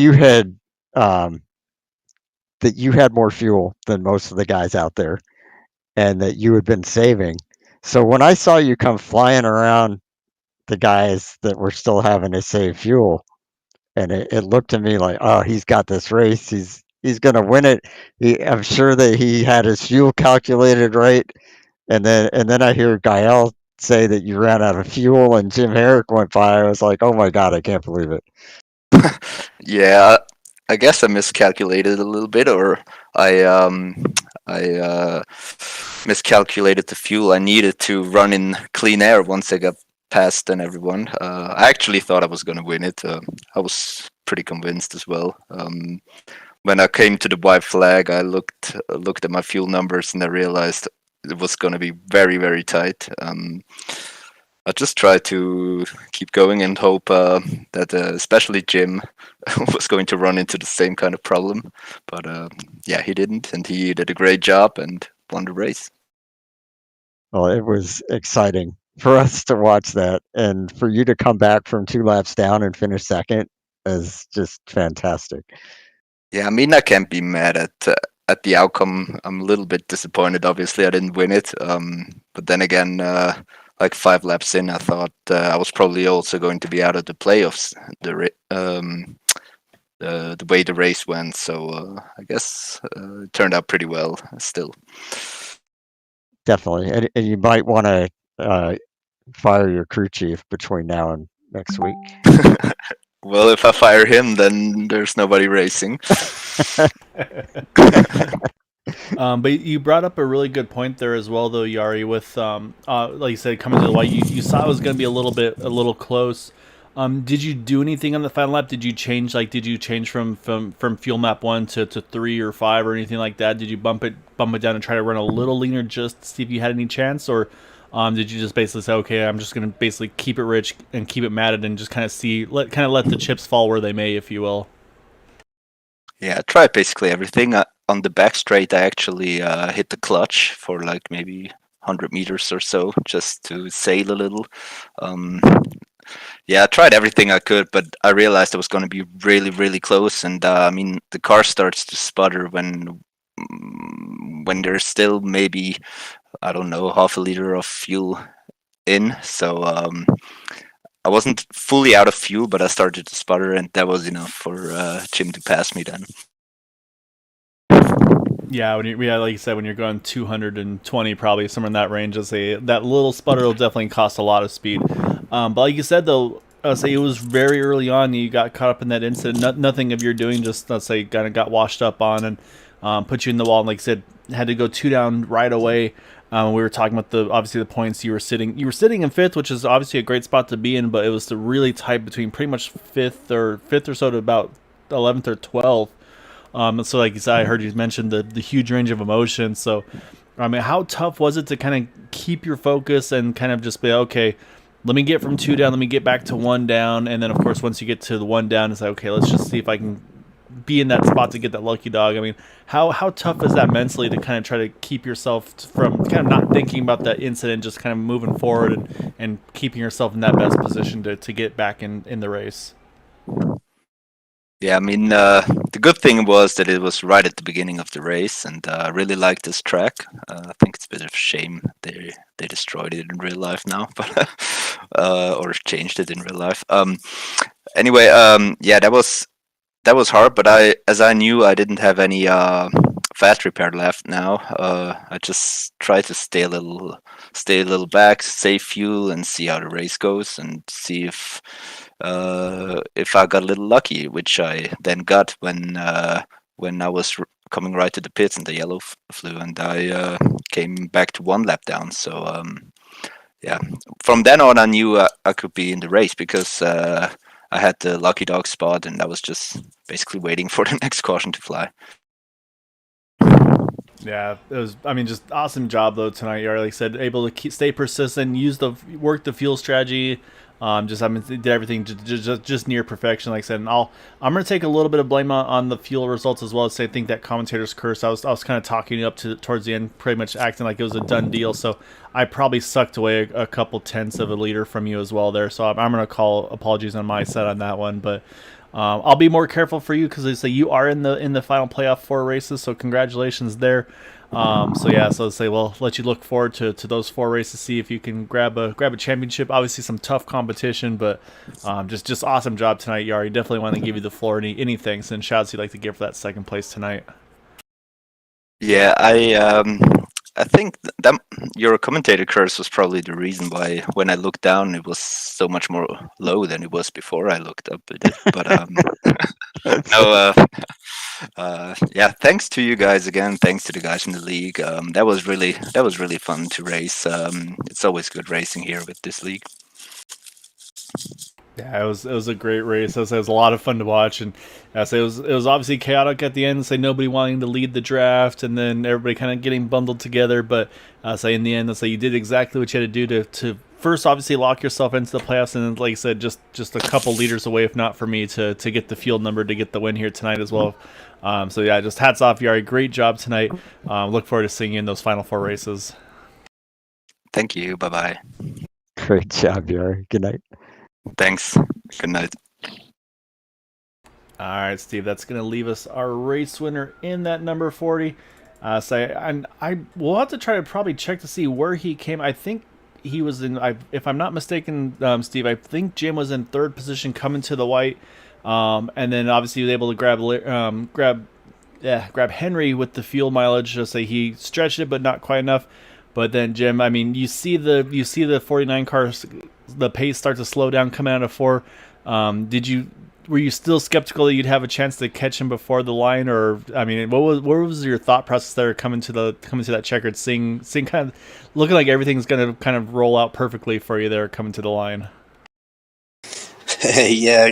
you had more fuel than most of the guys out there, and that you had been saving. So when I saw you come flying around the guys that were still having to save fuel, and it looked to me like, oh, he's got this race. He's going to win it. I'm sure that he had his fuel calculated right. And then I hear Gael say that you ran out of fuel, and Jim Herrick went by. I was like, oh my God, I can't believe it. Yeah, I guess I miscalculated a little bit, or I miscalculated the fuel I needed to run in clean air once I got past and everyone. I actually thought I was going to win it. I was pretty convinced as well. When I came to the white flag, I looked at my fuel numbers and I realized it was going to be very, very tight. I just tried to keep going and hope that especially Jim was going to run into the same kind of problem. But yeah, he didn't, and he did a great job and won the race. Well, it was exciting for us to watch that, and for you to come back from 2 laps down and finish second is just fantastic. Yeah, I mean, I can't be mad at the outcome. I'm a little bit disappointed. Obviously, I didn't win it, but then again, like 5 laps in, I thought I was probably also going to be out of the playoffs. The way the race went, so I guess it turned out pretty well still. Definitely, and you might want to fire your crew chief between now and next week. Well, if I fire him, then there's nobody racing. But you brought up a really good point there as well, though, Yari. With like you said, coming to the white, you saw it was going to be a little close. Did you do anything on the final lap? Did you change from fuel map 1 to 3 or 5 or anything like that? Did you bump it down and try to run a little leaner just to see if you had any chance, or did you just basically say, okay, I'm just going to basically keep it rich and keep it matted and just kind of let the chips fall where they may, if you will? Yeah, I tried basically everything. On the back straight, I actually hit the clutch for like maybe 100 meters or so, just to sail a little. Yeah, I tried everything I could, but I realized it was going to be really, really close. And I mean, the car starts to sputter when there's still maybe, I don't know, half a liter of fuel in. So I wasn't fully out of fuel, but I started to sputter, and that was enough for Jim to pass me then. Yeah, like you said, when you're going 220, probably somewhere in that range, that little sputter will definitely cost a lot of speed. But like you said, though, let's say it was very early on. You got caught up in that incident. Nothing of your doing, just let's say kind of got washed up on and put you in the wall. And like I said, had to go 2 down right away. We were talking about obviously the points you were sitting in 5th, which is obviously a great spot to be in. But it was really tight between pretty much 5th or so to about 11th or 12th. So like you said, I heard you mention the huge range of emotions. So, I mean, how tough was it to kind of keep your focus and kind of just be, okay, let me get from 2 down, let me get back to 1 down, and then of course once you get to the 1 down, it's like, okay, let's just see if I can be in that spot to get that lucky dog. I mean, how tough is that mentally to kind of try to keep yourself from kind of not thinking about that incident, just kind of moving forward and keeping yourself in that best position to get back in the race? Yeah, I mean, the good thing was that it was right at the beginning of the race, and I really liked this track. I think it's a bit of a shame they destroyed it in real life now, but or changed it in real life. Anyway, yeah, that was hard, but as I knew I didn't have any fast repair left now. I just tried to stay a little back, save fuel, and see how the race goes, and see if I got a little lucky, which I then got when I was coming right to the pits and the yellow flew, and I came back to 1 lap down. So yeah, from then on I knew I could be in the race because I had the lucky dog spot, and I was just basically waiting for the next caution to fly. Yeah, it was. I mean, just awesome job though tonight. You like I said, able to stay persistent, work the fuel strategy. Did everything just near perfection, like I said. And I'm gonna take a little bit of blame on the fuel results as well. So I think that commentator's curse. I was kind of talking you up towards the end, pretty much acting like it was a done deal. So I probably sucked away a couple tenths of a liter from you as well there. So I'm gonna call apologies on my side on that one, but. I'll be more careful for you because they say you are in the final playoff 4 races, so congratulations there. So let's say we'll let you look forward to those 4 races, see if you can grab a championship. Obviously, some tough competition, but just awesome job tonight, Yari. Definitely want to give you the floor. Any thanks and shouts you'd like to give for that 2nd place tonight. Yeah, I think that your commentator curse was probably the reason why when I looked down it was so much more low than it was before I looked up at it. But no, yeah, thanks to you guys again. Thanks to the guys in the league. That was really fun to race. It's always good racing here with this league. Yeah, it was a great race. It was a lot of fun to watch, and it was obviously chaotic at the end. Say nobody wanting to lead the draft, and then everybody kind of getting bundled together. But say in the end, you did exactly what you had to do to first obviously lock yourself into the playoffs, and then like I said, just a couple liters away, if not for me, to get the field number to get the win here tonight as well. So yeah, just hats off, Yari. Great job tonight. Look forward to seeing you in those final 4 races. Thank you. Bye bye. Great job, Yari. Good night. Thanks. Good night. All right, Steve. That's going to leave us our race winner in that number 40. I will have to try to probably check to see where he came. I think he was in. If I'm not mistaken, Steve, I think Jim was in third position coming to the white, and then obviously he was able to grab Henry with the fuel mileage. Just say he stretched it, but not quite enough. But then Jim, I mean, you see the 49 cars, the pace start to slow down coming out of four. Were you still skeptical that you'd have a chance to catch him before the line, or I mean, what was your thought process there coming to that checkered, seeing kind of looking like everything's going to kind of roll out perfectly for you there coming to the line? Yeah,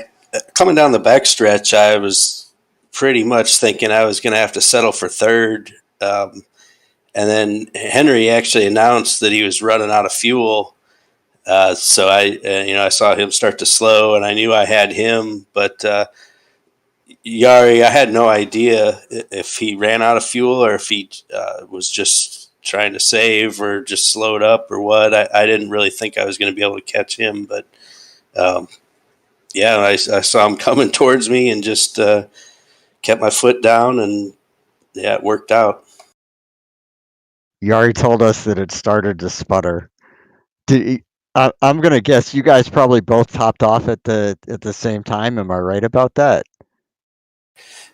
coming down the backstretch, I was pretty much thinking I was going to have to settle for third. And then Henry actually announced that he was running out of fuel. So I saw him start to slow, and I knew I had him. But Yari, I had no idea if he ran out of fuel or if he was just trying to save or just slowed up or what. I didn't really think I was going to be able to catch him, but I saw him coming towards me and just kept my foot down, and yeah, it worked out. Yari told us that it started to sputter. I'm gonna guess you guys probably both topped off at the same time. Am I right about that?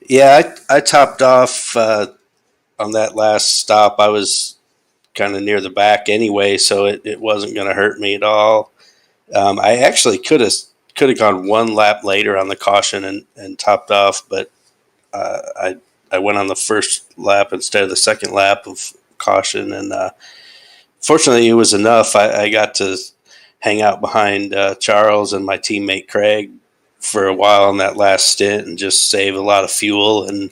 Yeah, I topped off on that last stop. I was kind of near the back anyway, so it wasn't going to hurt me at all. I actually could have gone one lap later on the caution and topped off, but I went on the first lap instead of the second lap of caution, and fortunately it was enough. I got to hang out behind Charles and my teammate Craig for a while on that last stint and just save a lot of fuel, and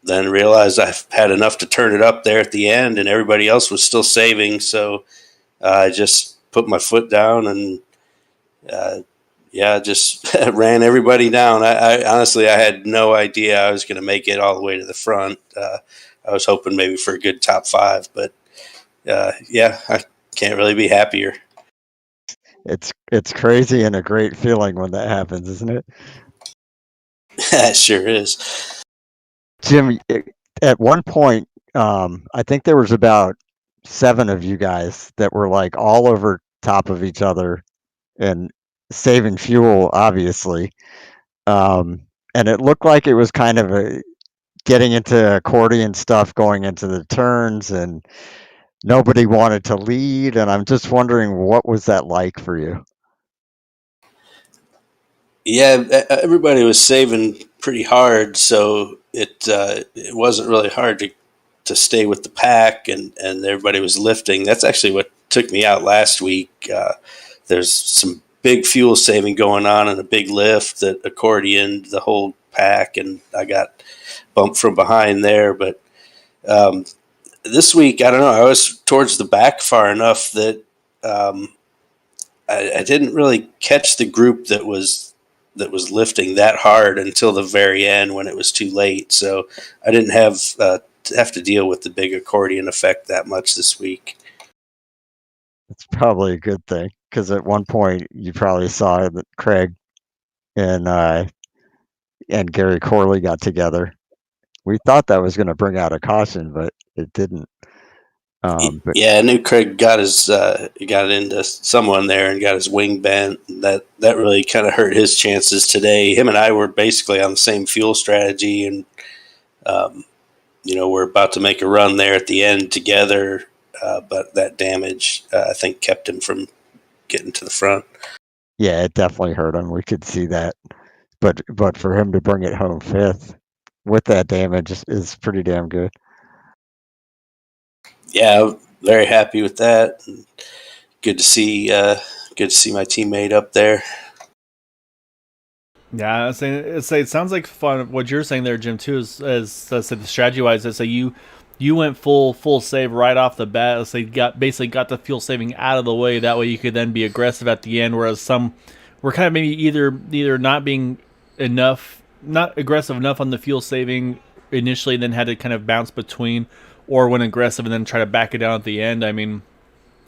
then realized I had enough to turn it up there at the end, and everybody else was still saving, so I just put my foot down and just ran everybody down. I honestly, I had no idea I was going to make it all the way to the front. I was hoping maybe for a good top five, but I can't really be happier. It's crazy and a great feeling when that happens, isn't it? It sure is. Jim, at one point, I think there was about 7 of you guys that were like all over top of each other and saving fuel, obviously. And it looked like it was kind of getting into accordion stuff going into the turns, and nobody wanted to lead. And I'm just wondering, what was that like for you? Yeah, everybody was saving pretty hard, so it wasn't really hard to stay with the pack, and everybody was lifting. That's actually what took me out last week. There's some big fuel saving going on and a big lift that accordioned the whole pack, and I got bumped from behind there. But this week, I don't know, I was towards the back far enough that I didn't really catch the group that was lifting that hard until the very end when it was too late. So I didn't have to deal with the big accordion effect that much this week. It's probably a good thing, because at one point you probably saw that Craig and Gary Corley got together. We thought that was going to bring out a caution, but it didn't. I knew Craig got into someone there and got his wing bent. That really kind of hurt his chances today. Him and I were basically on the same fuel strategy, and we're about to make a run there at the end together. But that damage, I think, kept him from getting to the front. Yeah, it definitely hurt him. We could see that. But for him to bring it home fifth with that damage is pretty damn good. Yeah, very happy with that. Good to see my teammate up there. Yeah, it sounds like fun. What you're saying there, Jim, too, is strategy wise. Is you went full save right off the bat. So you got the fuel saving out of the way. That way you could then be aggressive at the end. Whereas some were kind of maybe either not being not aggressive enough on the fuel saving initially, then had to kind of bounce between, or went aggressive and then try to back it down at the end. I mean,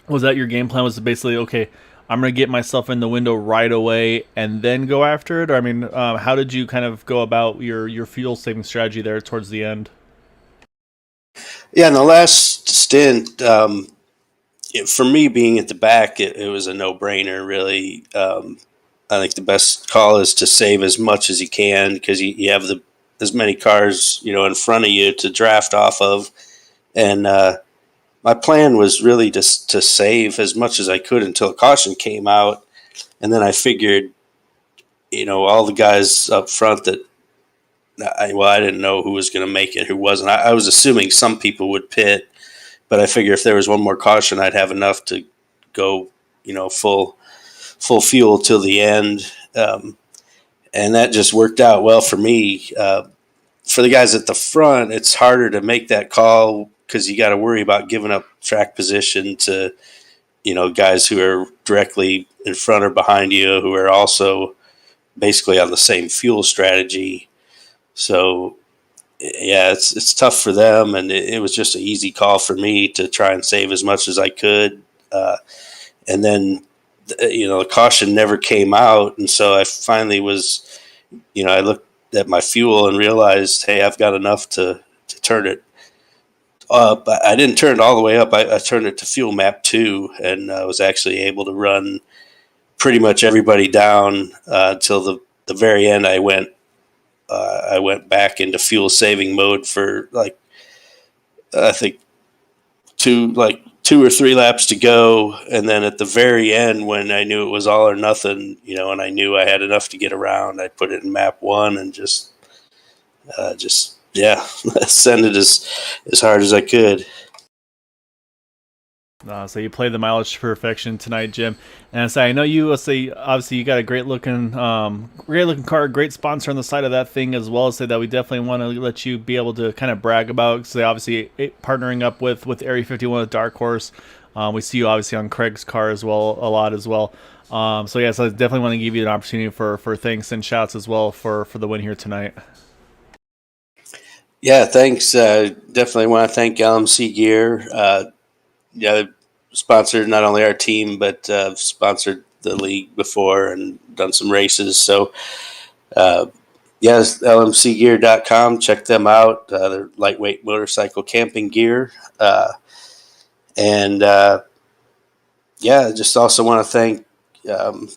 was that your game plan? Was basically, okay, I'm going to get myself in the window right away and then go after it? Or, I mean, how did you kind of go about your fuel saving strategy there towards the end? Yeah, in the last stint, for me, being at the back, it was a no-brainer, really. I think the best call is to save as much as you can because you have as many cars, in front of you to draft off of. And my plan was really just to save as much as I could until caution came out. And then I figured, all the guys up front that, I didn't know who was going to make it, who wasn't. I was assuming some people would pit, but I figure if there was one more caution, I'd have enough to go, full fuel till the end. And that just worked out well for me. For the guys at the front, it's harder to make that call because you got to worry about giving up track position to, guys who are directly in front or behind you, who are also basically on the same fuel strategy. So, yeah, it's tough for them, and it was just an easy call for me to try and save as much as I could. And then, the caution never came out, and so I finally was, I looked at my fuel and realized, hey, I've got enough to turn it up. I didn't turn it all the way up. I turned it to fuel map 2, and I was actually able to run pretty much everybody down until the very end. I went back into fuel saving mode for I think two or three laps to go, and then at the very end, when I knew it was all or nothing, and I knew I had enough to get around, I put it in map 1 and just send it as hard as I could. So you played the mileage to perfection tonight, Jim. And I know you. Obviously you got a great looking car, great sponsor on the side of that thing as well. Say that we definitely want to let you be able to kind of brag about. So obviously partnering up with Area 51 with Dark Horse. We see you obviously on Craig's car as well a lot as well. So I definitely want to give you an opportunity for thanks and shouts as well for the win here tonight. Yeah, thanks. Definitely want to thank LMC Gear. Sponsored not only our team, but sponsored the league before and done some races. So, lmcgear.com. Check them out. They're lightweight motorcycle camping gear. Just also want to thank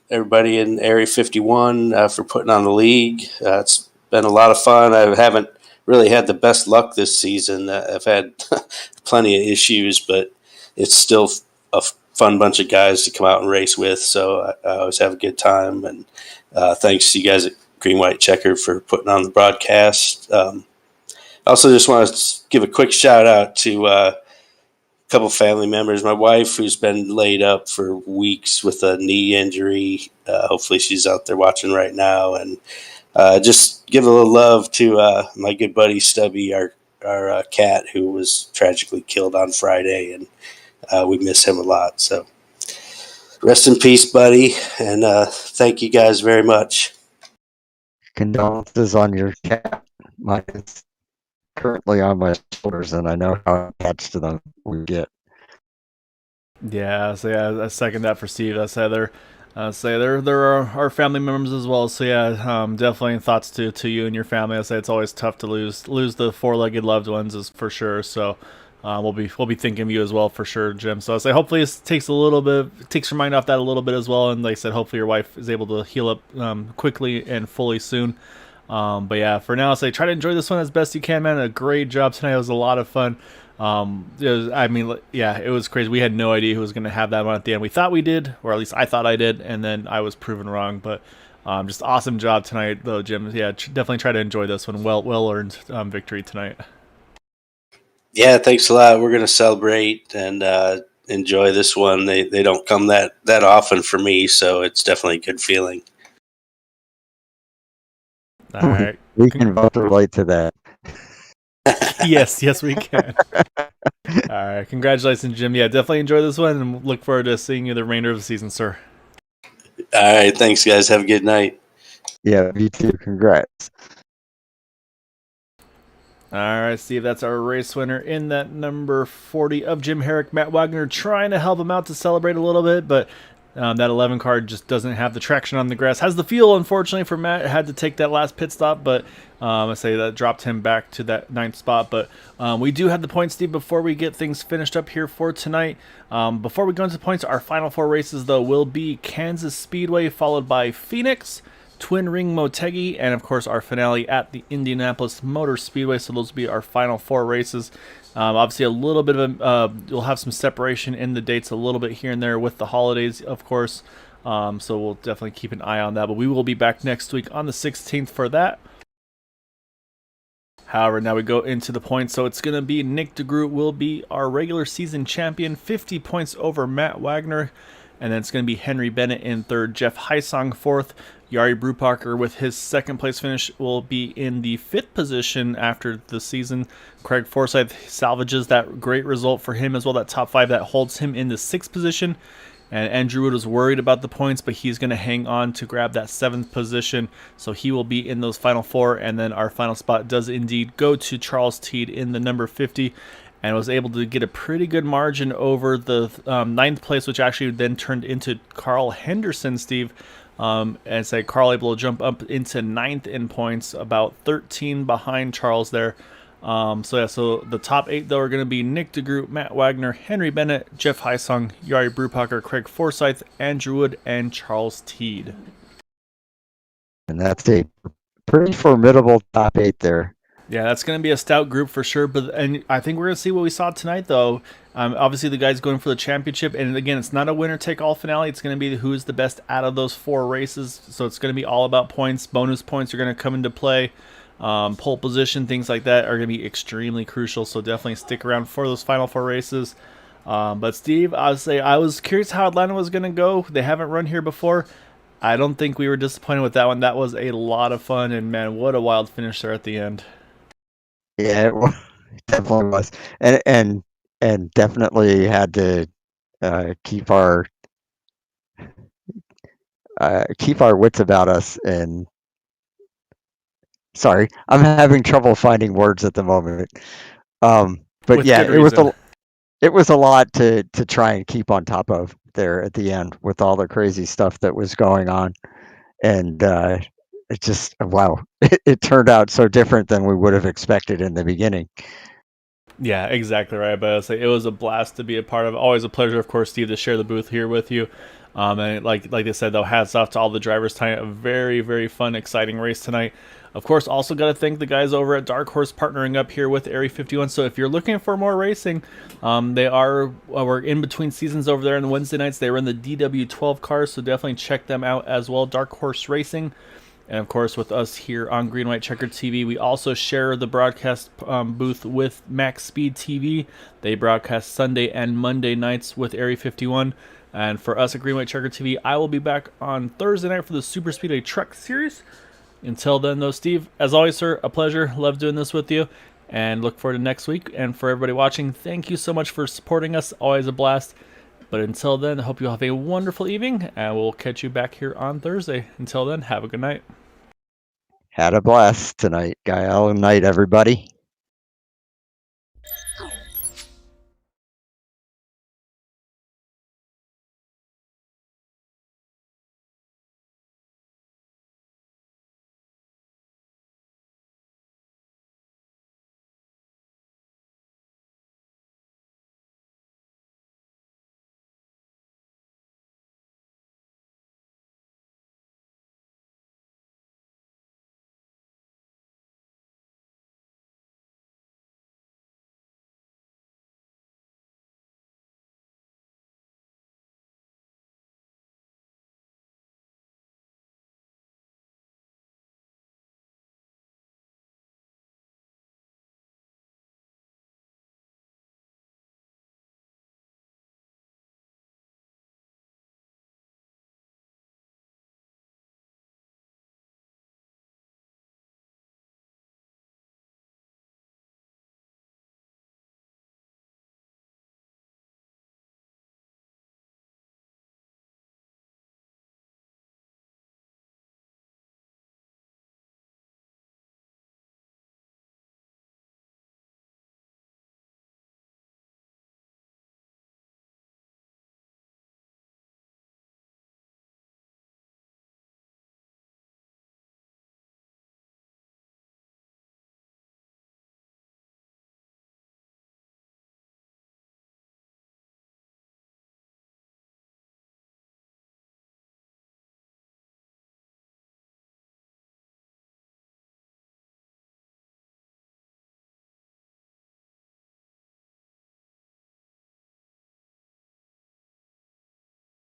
everybody in Area 51 for putting on the league. It's been a lot of fun. I haven't really had the best luck this season. I've had plenty of issues, but it's still a fun bunch of guys to come out and race with. So I always have a good time. And thanks to you guys at Green White Checker for putting on the broadcast. I also just want to give a quick shout out to a couple family members. My wife, who's been laid up for weeks with a knee injury. Hopefully she's out there watching right now. And just give a little love to my good buddy Stubby, our cat, who was tragically killed on Friday, and we miss him a lot. So rest in peace, buddy, and thank you guys very much. Condolences on your cat. Mine is currently on my shoulders, and I know how attached to them we get. Yeah, I second that for Steve. That's Heather. There are our family members as well. So definitely thoughts to you and your family. I say it's always tough to lose the four-legged loved ones, is for sure. So we'll be thinking of you as well for sure, Jim. So I say hopefully it takes your mind off that a little bit as well. And like I said, hopefully your wife is able to heal up quickly and fully soon. But yeah, for now, try to enjoy this one as best you can, man. A great job tonight. It was a lot of fun. It was crazy. We had no idea who was going to have that one at the end. We thought we did, or at least I thought I did, and then I was proven wrong. But just awesome job tonight, though, Jim. Yeah, definitely try to enjoy this one. Well earned victory tonight. Yeah, thanks a lot. We're going to celebrate and enjoy this one. They don't come that often for me, so it's definitely a good feeling. All right, we can both relate to that. yes, we can. All right, congratulations, Jim. Yeah, definitely enjoy this one, and look forward to seeing you the remainder of the season, sir. All right, thanks, guys. Have a good night. Yeah, you too. Congrats. All right, Steve, that's our race winner in that number 40 of Jim Herrick. Matt Wagner trying to help him out to celebrate a little bit, but That 11 car just doesn't have the traction on the grass. Has the fuel, unfortunately, for Matt. Had to take that last pit stop, but I say that dropped him back to that 9th spot. But we do have the points, Steve, before we get things finished up here for tonight. Before we go into the points, our final 4 races, though, will be Kansas Speedway, followed by Phoenix, Twin Ring Motegi, and, of course, our finale at the Indianapolis Motor Speedway. So those will be our final 4 races. Obviously, a little bit of you'll have some separation in the dates a little bit here and there with the holidays, of course. So we'll definitely keep an eye on that. But we will be back next week on the 16th for that. However, now we go into the points. So it's going to be Nick DeGroot will be our regular season champion, 50 points over Matt Wagner. And then it's going to be Henry Bennett in 3rd, Jeff Heisong 4th. Yari Brupacher with his 2nd place finish will be in the 5th position after the season. Craig Forsyth salvages that great result for him as well, that top 5 that holds him in the 6th position. And Andrew Wood was worried about the points, but he's going to hang on to grab that 7th position. So he will be in those final 4. And then our final spot does indeed go to Charles Teed in the number 50. And was able to get a pretty good margin over the 9th place, which actually then turned into Carl Henderson, Steve. And say Carl able to jump up into 9th in points, about 13 behind Charles there. So the top 8, though, are going to be Nick DeGroot, Matt Wagner, Henry Bennett, Jeff Heisong, Yari Brupacher, Craig Forsyth, Andrew Wood, and Charles Teed. And that's a pretty formidable top 8 there. Yeah, that's going to be a stout group for sure. And I think we're going to see what we saw tonight, though. Obviously, the guys going for the championship. And again, it's not a winner-take-all finale. It's going to be who's the best out of those 4 races. So it's going to be all about points. Bonus points are going to come into play. Pole position, things like that are going to be extremely crucial. So definitely stick around for those final 4 races. But Steve, I was curious how Atlanta was going to go. They haven't run here before. I don't think we were disappointed with that one. That was a lot of fun. And, man, what a wild finish there at the end. Yeah, it definitely was, and definitely had to keep our wits about us. And sorry, I'm having trouble finding words at the moment. But With yeah, good it was a lot to try and keep on top of there at the end with all the crazy stuff that was going on, and it just wow, it turned out so different than we would have expected in the beginning. Yeah, exactly right. But I'll say it was a blast to be a part of. Always a pleasure, of course, Steve, to share the booth here with you. And like they said, though, hats off to all the drivers tonight. A very, very fun, exciting race tonight. Of course, also got to thank the guys over at Dark Horse partnering up here with Area 51. So if you're looking for more racing, we're in between seasons over there on the Wednesday nights. They run the DW12 cars, so definitely check them out as well. Dark Horse Racing. And of course, with us here on Green White Checker TV, we also share the broadcast booth with Max Speed TV. They broadcast Sunday and Monday nights with Area 51. And for us at Green White Checker TV, I will be back on Thursday night for the Super Speedway Truck Series. Until then, though, Steve, as always, sir, a pleasure. Love doing this with you. And look forward to next week. And for everybody watching, thank you so much for supporting us. Always a blast. But until then, I hope you have a wonderful evening, and we'll catch you back here on Thursday. Until then, have a good night. Had a blast tonight, Gael. Night, everybody.